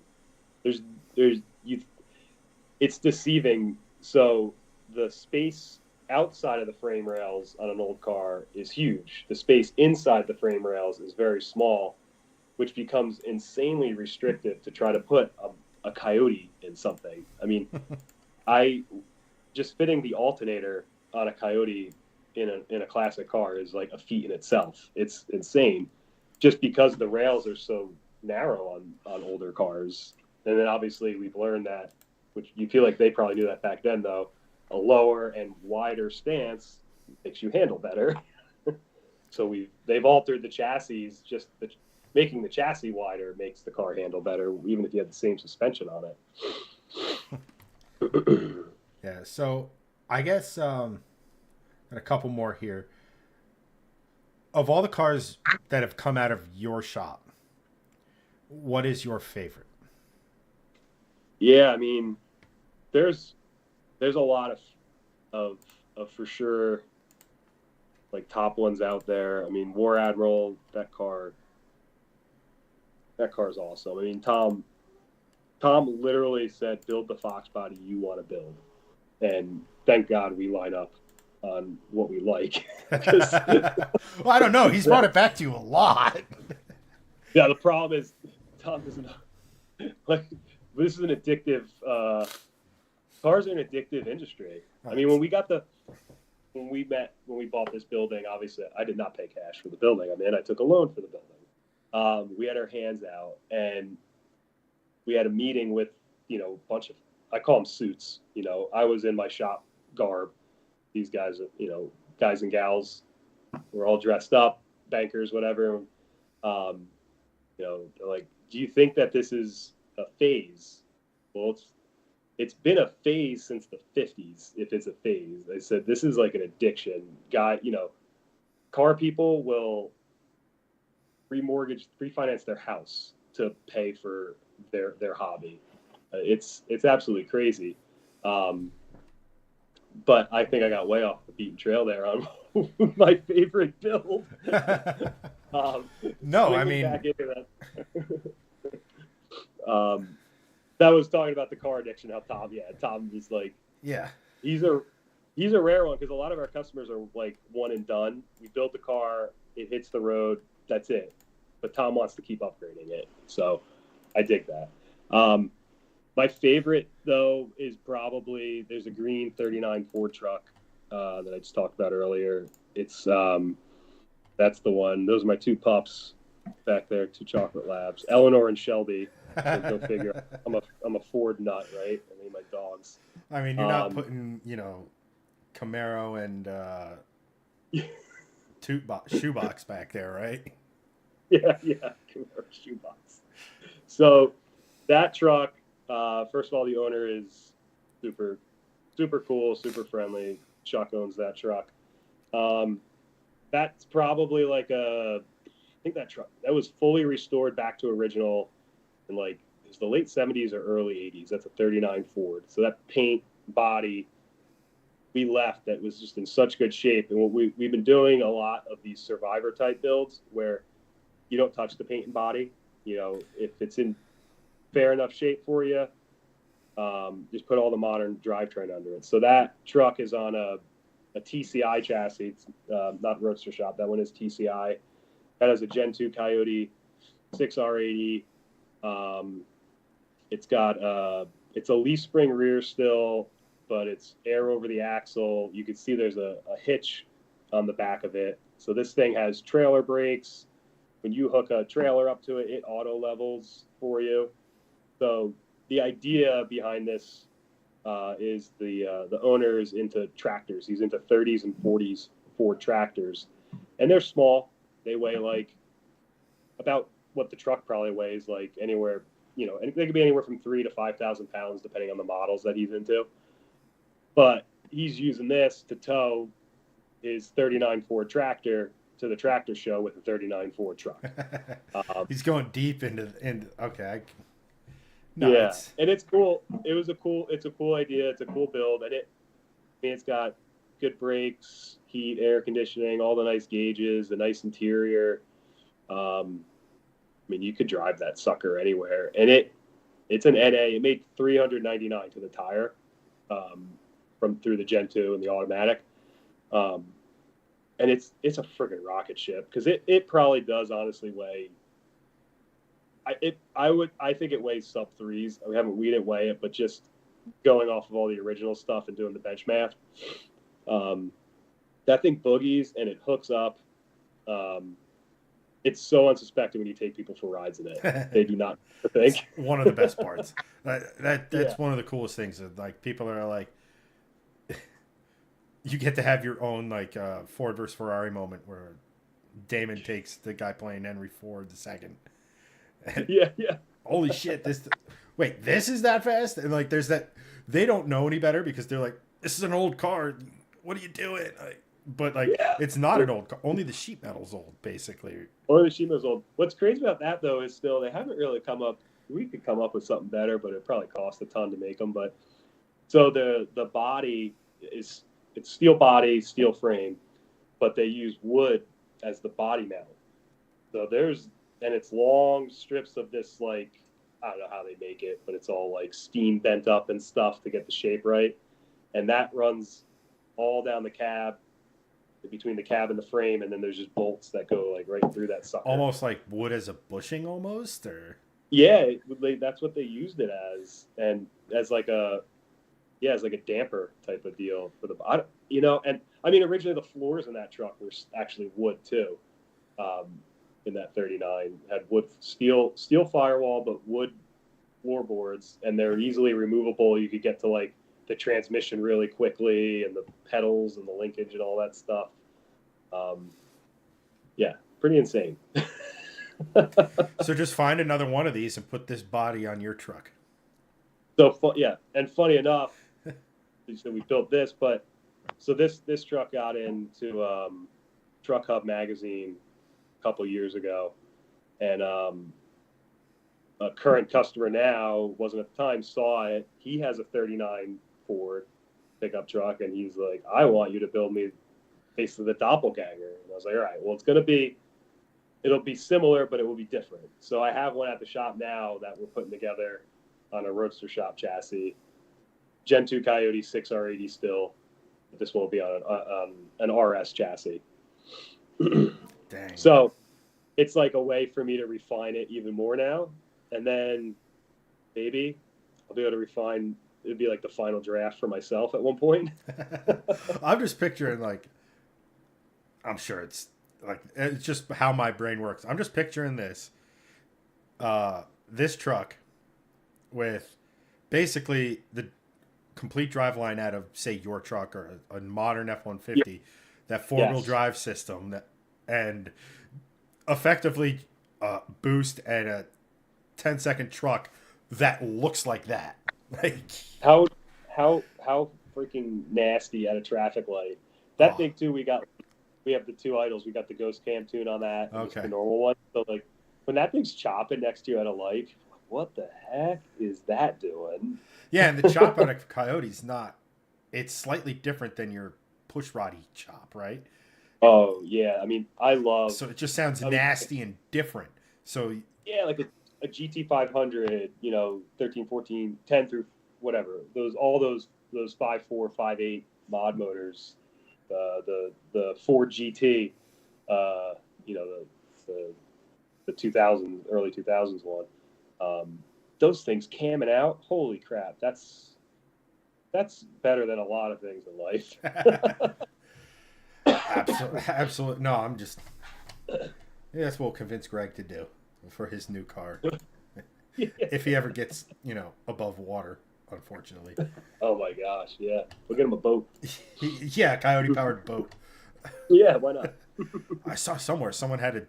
There's you. It's deceiving. So the space outside of the frame rails on an old car is huge. The space inside the frame rails is very small, which becomes insanely restrictive to try to put a Coyote in something. I mean, I just fitting the alternator on a Coyote in a classic car is like a feat in itself. It's insane, just because the rails are so narrow on older cars. And then obviously we've learned that, which you feel like they probably knew that back then though, a lower and wider stance makes you handle better. So they've altered the chassis. Making the chassis wider makes the car handle better, even if you have the same suspension on it.
Yeah. So I guess and a couple more here. Of all the cars that have come out of your shop, what is your favorite?
Yeah, I mean, there's a lot of for sure like top ones out there. I mean, War Admiral, that car is awesome. I mean, Tom Tom literally said, "Build the Fox body you want to build," and thank God we line up on what we like.
Well, I don't know. He's brought it back to you a lot.
Yeah, the problem is Tom doesn't like. This is an addictive. Cars are an addictive industry. I mean, when we bought this building, obviously I did not pay cash for the building. I mean, I took a loan for the building. We had our hands out, and we had a meeting with, a bunch of, I call them suits. I was in my shop garb. These guys, guys and gals, were all dressed up, bankers, whatever. They're like, do you think that this is a phase? Well, it's been a phase since the 50s, if it's a phase. I said, this is like an addiction. Car people will refinance their house to pay for their hobby. It's absolutely crazy. But I think I got way off the beaten trail there on my favorite build.
No, I mean,
back into that. That was talking about the car addiction. How Tom is like, he's a rare one, because a lot of our customers are like one and done. We built the car, it hits the road, that's it. But Tom wants to keep upgrading it, so I dig that. My favorite, though, is probably, there's a green 39 Ford truck that I just talked about earlier. It's that's the one. Those are my two pups back there, two chocolate labs, Eleanor and Shelby. So go figure. I'm a Ford nut, right? I mean, my dogs.
I mean, you're not putting, Camaro and shoebox back there, right?
Yeah, Camaro shoebox. So that truck, first of all, the owner is super, super cool, super friendly. Chuck owns that truck. That's probably like I think that truck, that was fully restored back to original in like, it was the late 70s or early 80s. That's a 39 Ford. So that paint body we left, that was just in such good shape. And what we've been doing a lot of these survivor type builds where you don't touch the paint and body. If it's in fair enough shape for you, just put all the modern drivetrain under it. So that truck is on a TCI chassis. It's not Roadster Shop. That one is TCI. That has a Gen 2 Coyote 6R80. It's got it's a leaf spring rear still, but it's air over the axle. You can see there's a hitch on the back of it. So this thing has trailer brakes. When you hook a trailer up to it, it auto levels for you. So the idea behind this is the owner is into tractors. He's into 30s and 40s Ford tractors, and they're small. They weigh like about what the truck probably weighs, like anywhere, and they could be anywhere from 3,000 to 5,000 pounds depending on the models that he's into. But he's using this to tow his 39 Ford tractor to the tractor show with a 39 Ford truck.
He's going deep into okay.
And it's cool. It's a cool idea. It's a cool build, and it's got good brakes, heat, air conditioning, all the nice gauges, the nice interior. You could drive that sucker anywhere, and it's an NA. It made $399 to the tire, through the Gen 2 and the automatic. And it's a friggin' rocket ship, because it probably does honestly weigh. I think it weighs sub 3s. We didn't weigh it, but just going off of all the original stuff and doing the bench math, that thing boogies and it hooks up. It's so unsuspecting when you take people for rides in it. They do not think.
It's one of the best parts. That's one of the coolest things. Like, people are like, you get to have your own like Ford versus Ferrari moment where Damon takes the guy playing Henry Ford II.
Yeah.
Holy shit! This is that fast? And like, there's that. They don't know any better because they're like, this is an old car. What are you doing? It's not an old car. Only the sheet metal's old, basically.
Only the sheet metal's old. What's crazy about that, though, is still they haven't really come up. We could come up with something better, but it probably costs a ton to make them. But so the body is, it's steel body, steel frame, but they use wood as the body mount. So it's long strips of this like I don't know how they make it, but it's all like steam bent up and stuff to get the shape right. And that runs all down the cab, between the cab and the frame, and then there's just bolts that go like right through that sucker.
Almost like wood as a bushing, almost, or
Yeah, that's what they used it as, and as like a as like a damper type of deal for the And I mean, originally the floors in that truck were actually wood too. In that 39 had wood steel firewall, but wood floorboards, and they're easily removable. You could get to like the transmission really quickly, and the pedals and the linkage and all that stuff. Yeah, pretty insane.
So just find another one of these and put this body on your truck.
So yeah, and funny enough, so we built this, but so this truck got into Truck Hub magazine a couple years ago, and a current customer now, wasn't at the time, saw it. He has a 39 Ford pickup truck, and he's like, I want you to build me basically the doppelganger. And I was like, all right, well, it'll be similar, but it will be different. So I have one at the shop now that we're putting together on a Roadster Shop chassis. Gen 2 Coyote 6R80 still. But this will be on an RS chassis.
Dang.
So it's like a way for me to refine it even more now. And then maybe I'll be able to refine. It'd be like the final draft for myself at one point.
I'm just picturing like, I'm sure it's just how my brain works. I'm just picturing this truck with basically the complete driveline out of, say, your truck or a modern F-150, yep. That four-wheel drive system, and effectively boost and a 10-second truck that looks like that. Like
how freaking nasty at a traffic light. That thing too. We have the two idles. We got the Ghost Cam tune on that. And
okay.
The normal one. So like when that thing's chopping next to you at a light, you're like, what the heck is that doing?
Yeah, and the chop on a Coyote's not. It's slightly different than your push roddy chop, right?
Oh yeah, I mean I love.
So it just sounds nasty and different. So
yeah, like a GT 500, 13, 14, 10 through whatever. All those 5.4, 5.8 mod motors. The Ford GT, the 2000s, early 2000s one. Those things camming out, holy crap! That's better than a lot of things in life.
Absolutely. No, I'm just. Yeah, that's what we'll convince Greg to do for his new car, if he ever gets above water. Unfortunately.
Oh my gosh! Yeah, we'll get him a boat.
Yeah, Coyote powered boat.
Yeah, why not?
I saw somewhere someone had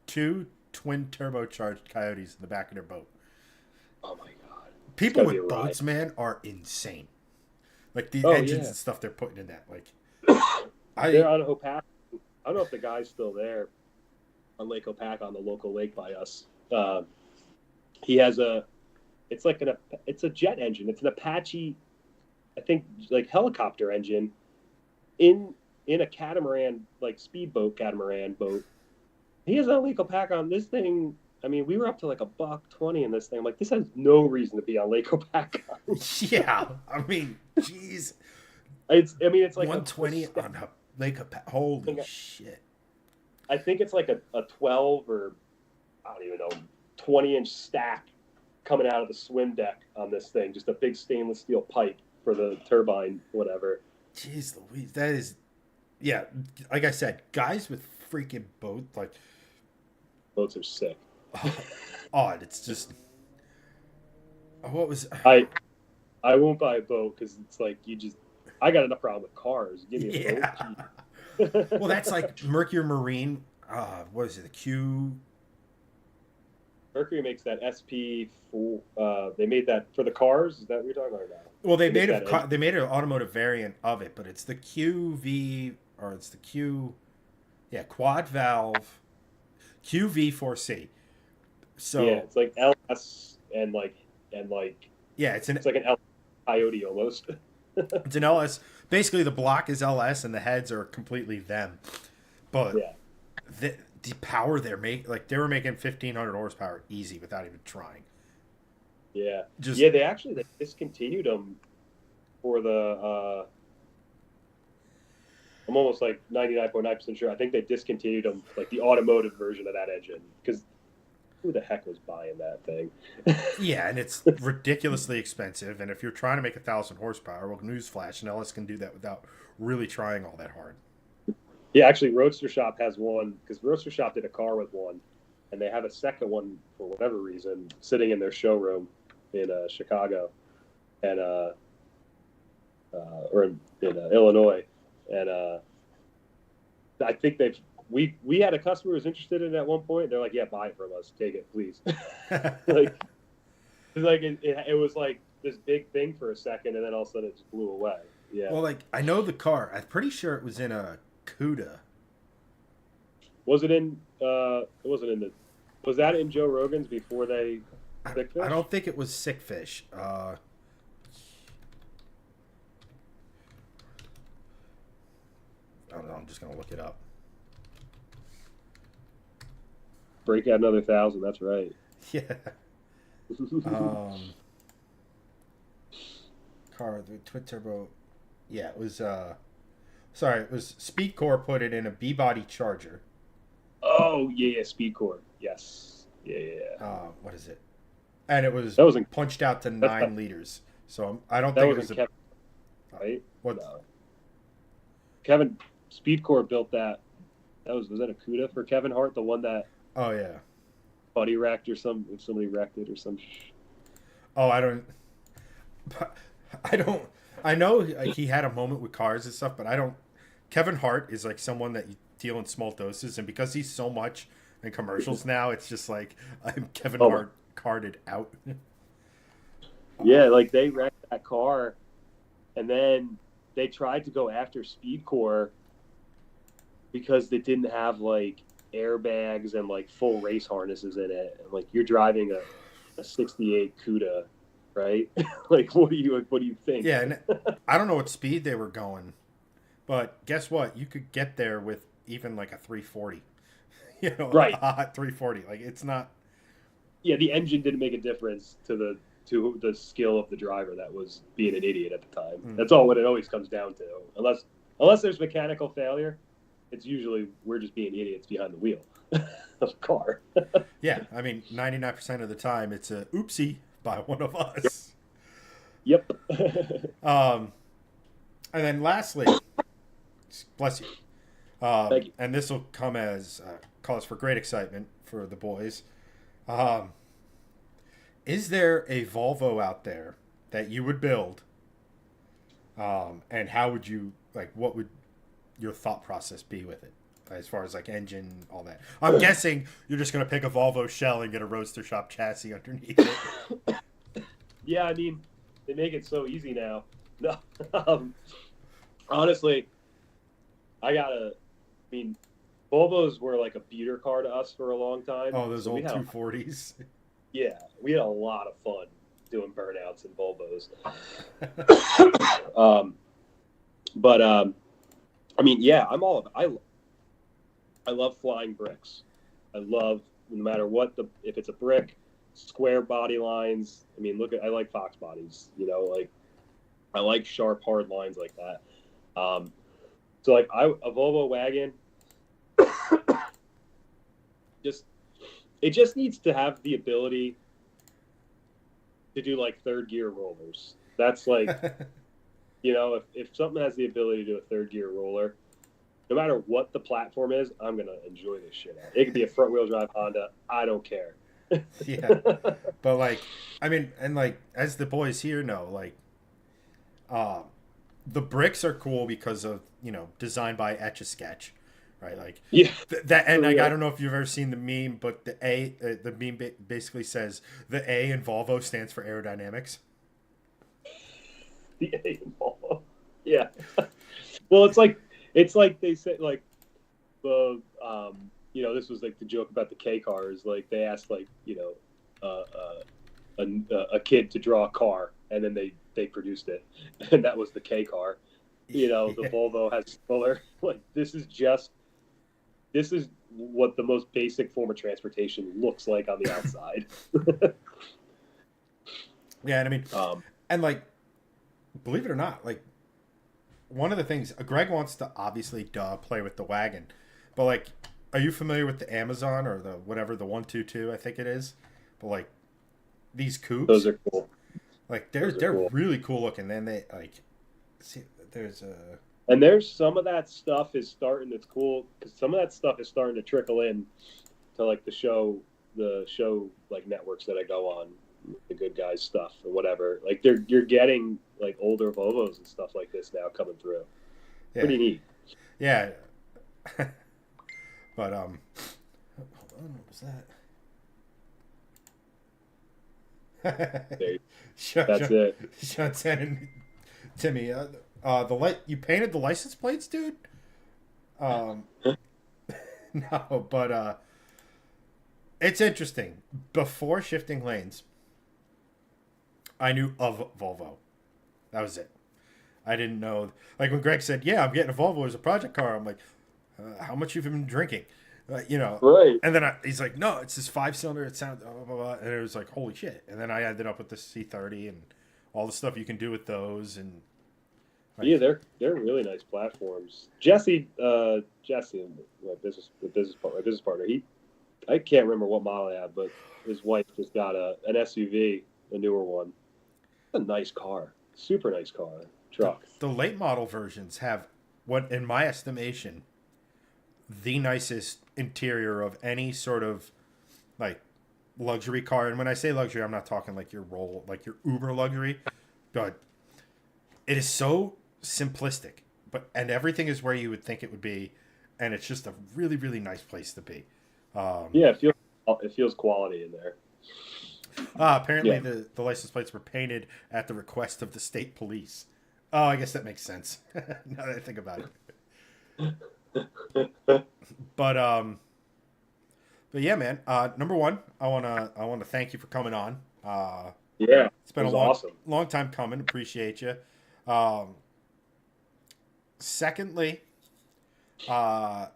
2 twin turbocharged Coyotes in the back of their boat.
Oh my god!
People with boats, man, are insane. Like the engines and stuff they're putting in that. Like,
they're on Opac. I don't know if the guy's still there on Lake Opac, on the local lake by us. He has it's a jet engine. It's an Apache, I think, like helicopter engine in a catamaran, like speedboat catamaran boat. He has a Lake Opac on this thing. I mean, we were up to like $120 in this thing. I'm like, this has no reason to be on Lake Opac.
Yeah, I mean, jeez.
It's like
120 on a Lake Opac. Holy shit!
I think it's like a 12 or I don't even know 20-inch stack coming out of the swim deck on this thing. Just a big stainless steel pipe for the turbine, whatever.
Jeez Louise, that is, yeah. Like I said, guys with freaking boats, like
boats are sick.
Odd. It's just. What was
I won't buy a boat because it's like I got enough problem with cars. Give me a boat.
Well, that's like Mercury Marine. What is it? The Q.
Mercury makes that SP4. They made that for the cars. Is that what you're talking about now?
Well, they made an automotive variant of it, but it's the QV or it's the Q. Yeah, quad valve QV4C. So
yeah, it's like LS and
yeah, it's
like an LS Coyote almost.
It's an LS. Basically, the block is LS and the heads are completely them. But the power they're making, like they were making 1,500 horsepower easy without even trying.
Yeah.
Just
Yeah, they discontinued them for the. I'm almost like 99.9% sure. I think they discontinued them, like the automotive version of that engine, because who the heck was buying that thing?
yeah, and it's ridiculously expensive. And if you're trying to make 1,000 horsepower, well, newsflash, an LS can do that without really trying all that hard.
Yeah, actually, Roadster Shop has one because Roadster Shop did a car with one, and they have a second one for whatever reason sitting in their showroom in Chicago, and or in Illinois, and I think we had a customer who was interested in it at one point. They're like, "Yeah, buy it from us, take it, please." like, it was like this big thing for a second, and then all of a sudden it just blew away. Yeah.
Well, like I know the car. I'm pretty sure it was in a Cuda.
Was it in? It wasn't in the. Was that in Joe Rogan's before they?
I don't think it was Sick Fish. I don't know. I'm just gonna look it up.
Break out another 1,000. That's right.
Yeah. Car the twin turbo. Yeah, it was. Sorry, it was Speedcore put it in a B-body Charger.
Oh yeah, Speedcore. Yes. Yeah.
What is it? And it was punched out to 9 liters. So I don't think it was
Kevin, right?
What?
No. Kevin Speedcore built that. Was that a CUDA for Kevin Hart, the one that?
Oh yeah.
Buddy wrecked or somebody wrecked it or some.
Oh, I don't. I know he had a moment with cars and stuff, but I don't. Kevin Hart is like someone that you deal in small doses, and because he's so much in commercials now, it's just like I'm Kevin Hart carded out.
Yeah, like they wrecked that car, and then they tried to go after Speedcore because they didn't have like airbags and like full race harnesses in it. And, like you're driving a 68 CUDA, right? Like what do you think?
Yeah, and I don't know what speed they were going, but guess what? You could get there with even like a 340. You know,
right?
A hot 340. Like it's not.
Yeah, the engine didn't make a difference to the skill of the driver that was being an idiot at the time. Mm. That's all what it always comes down to. Unless there's mechanical failure, it's usually we're just being idiots behind the wheel of a car.
Yeah, I mean, 99% of the time it's a oopsie by one of us.
Yep.
And then lastly, bless you.
Thank you.
And this will come as cause for great excitement for the boys. Is there a Volvo out there that you would build? And how would you what would your thought process be with it as far as like engine, all that? I'm guessing you're just going to pick a Volvo shell and get a Roadster Shop chassis underneath it.
Yeah, I mean, they make it so easy now. No, honestly, Volvos were like a beater car to us for a long time.
Oh, those old 240s.
Yeah, we had a lot of fun doing burnouts in Volvos. I mean, yeah, I love flying bricks. I love, no matter what if it's a brick, square body lines. I mean, I like Fox bodies, like I like sharp, hard lines like that. So like a Volvo wagon, it just needs to have the ability to do like third gear rollers. That's like, if something has the ability to do a third gear roller, no matter what the platform is, I'm going to enjoy this shit out. It could be a front wheel drive Honda. I don't care.
Yeah. But like, I mean, and like, as the boys here know, like, the bricks are cool because of, designed by Etch-a-Sketch, right? Like,
yeah.
And like, I don't know if you've ever seen the meme, but the meme basically says the A in Volvo stands for aerodynamics.
The A in Volvo. Yeah. Well, it's like they said, like the this was like the joke about the K cars. Like they asked like a kid to draw a car, and then they produced it, and that was the K car. The Volvo has roller. Like this is what the most basic form of transportation looks like on the outside.
Yeah, and I mean,
Um,
and like, believe it or not, like one of the things Greg wants to obviously play with the wagon, but like, are you familiar with the Amazon or the whatever the 122 I think it is? But like these
those
coupes,
are cool.
like
Those are
they're
cool.
really cool looking. Then they like see there's a
And there's some of that stuff is starting. It's cool because some of that stuff is starting to trickle in to like the show like networks that I go on, the Good Guys stuff or whatever. Like you're getting like older Volvos and stuff like this now coming through.
yeah
Pretty neat.
yeah, but hold on, what was that?
There,
Sean,
that's it.
Sean sending Timmy, the light you painted the license plates, dude. Um, no, but it's interesting. Before shifting lanes, I knew of Volvo. That was it. I didn't know. Like when Greg said, "Yeah, I'm getting a Volvo as a project car," I'm like, "How much have you been drinking?" You know.
Right.
And then he's like, "No, it's this 5-cylinder. It sounds blah, blah, blah." And it was like, "Holy shit!" And then I ended up with the C30 and all the stuff you can do with those, and like,
Yeah, they're really nice platforms. Jesse, my business partner. I can't remember what model I have, but his wife just got an SUV, a newer one. A nice car, super nice car, truck.
the late model versions have what, in my estimation, the nicest interior of any sort of like luxury car. And when I say luxury, I'm not talking like like your Uber luxury, but it is so simplistic. And everything is where you would think it would be, and it's just a really really nice place to be.
Yeah, it feels quality in there.
Apparently,
Yeah,
the license plates were painted at the request of the state police. Oh, I guess that makes sense now that I think about it. But but yeah, man. Number one, I wanna thank you for coming on.
yeah,
It's
it
been a
was awesome.
long time coming. Appreciate you. Um, Secondly, uh,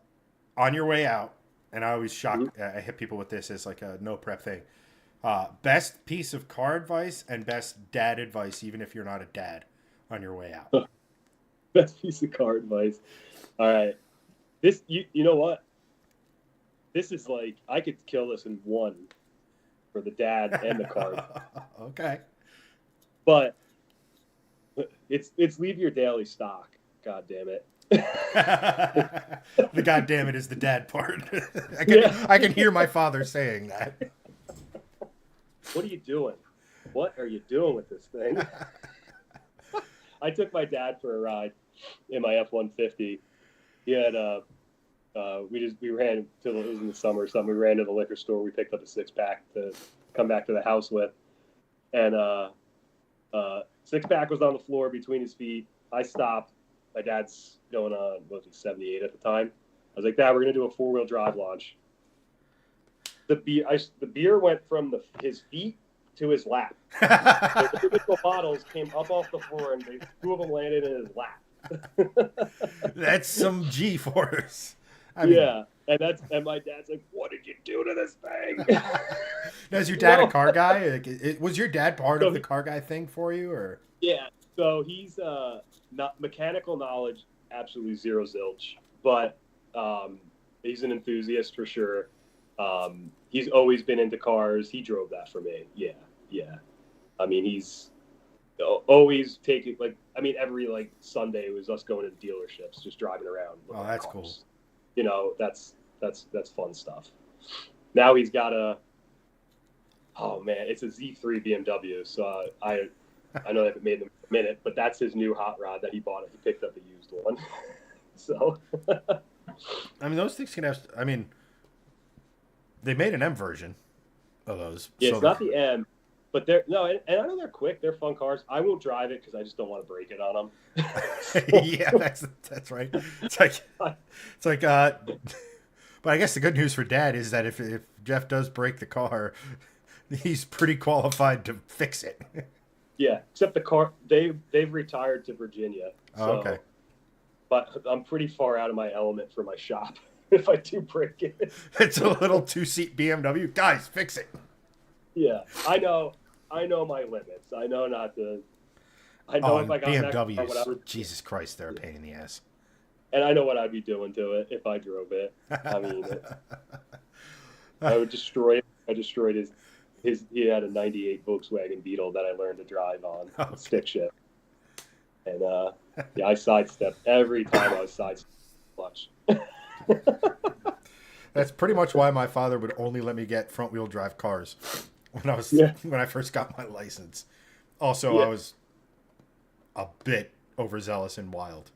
on your way out, and I always
Mhm.
I hit people with this as like a no prep thing. Best piece of car advice and best dad advice, even if you're not a dad, on your way out.
Best piece of car advice. All right, this you know what? This is like I could kill this in one for the dad and the car,
Okay.
but it's leave your daily stock. God damn it.
The goddamn it is the dad part.
Yeah.
I can hear my father saying that.
What are you doing? What are you doing with this thing? I took my dad for a ride in my F-150. He had we ran till it was in the summer or something. We ran to the liquor store. We picked up a 6-pack to come back to the house with, and 6-pack was on the floor between his feet. I stopped. My dad's going on, what was he, 78 at the time. I was like, Dad, we're gonna do a 4-wheel drive launch. The beer went from his feet to his lap. The individual bottles came up off the floor, and 2 of them landed in his lap.
That's some G force. I mean,
Yeah, and my dad's like, "What did you do to this thing?"
now, is your dad a
No.
car guy? Like, was your dad part of
So
the car guy thing for you, or?
yeah, so he's not mechanical knowledge, absolutely zero zilch, but he's an enthusiast for sure. He's always been into cars. He drove that for me. Yeah, yeah. I mean, he's always taking every like Sunday it was us going to the dealerships, just driving around.
Oh, that's cool.
You know, that's fun stuff. Now he's got it's a Z3 BMW. So I know they haven't made them in a minute, but that's his new hot rod that he bought. He picked up a used one. So
I mean, those things can have. I mean, they made an M version of those.
yeah,
so
it's not the M, but and I know they're quick. They're fun cars. I won't drive it because I just don't want to break it on them.
Yeah, that's right. It's like. But I guess the good news for Dad is that if Jeff does break the car, he's pretty qualified to fix it.
Yeah, except the car they've retired to Virginia. So,
Oh, okay.
But I'm pretty far out of my element for my shop if I do break it.
It's a little 2-seat BMW. Guys, fix it.
Yeah, I know. I know my limits. I know not to. I know if I got in that car, what I would,
Jesus Christ, they're a pain in the ass.
and I know what I'd be doing to it if I drove it. I mean, I would destroy it. I destroyed his. He had a '98 Volkswagen Beetle that I learned to drive on stick shift, and yeah, I sidestepped every time I was sidestepping clutch.
That's pretty much why my father would only let me get front wheel drive cars when I first got my license. Also, I was a bit overzealous and wild.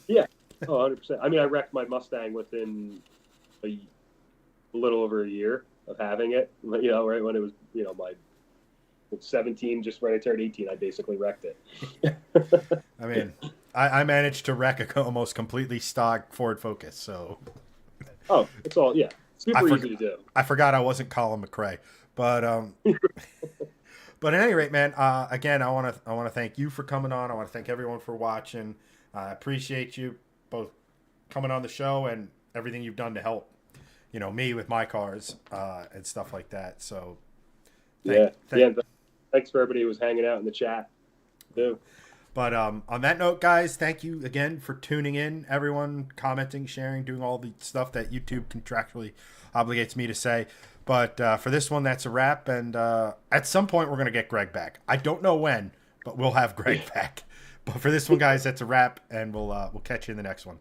Yeah, 100%. I mean, I wrecked my Mustang within a little over a year of having it. You know, right when it was, you know, my 17, just when I turned 18, I basically wrecked it.
I mean, I managed to wreck a almost completely stock Ford Focus, so.
Oh, it's all, super easy to do.
I forgot I wasn't Colin McRae, but but at any rate, man, again, I want to thank you for coming on. I want to thank everyone for watching. I appreciate you both coming on the show and everything you've done to help, you know, me with my cars and stuff like that. So,
thanks for everybody who was hanging out in the chat, too.
But on that note, guys, thank you again for tuning in, everyone, commenting, sharing, doing all the stuff that YouTube contractually obligates me to say. But for this one, that's a wrap. And at some point, we're going to get Greg back. I don't know when, but we'll have Greg back. But for this one, guys, that's a wrap, and we'll catch you in the next one.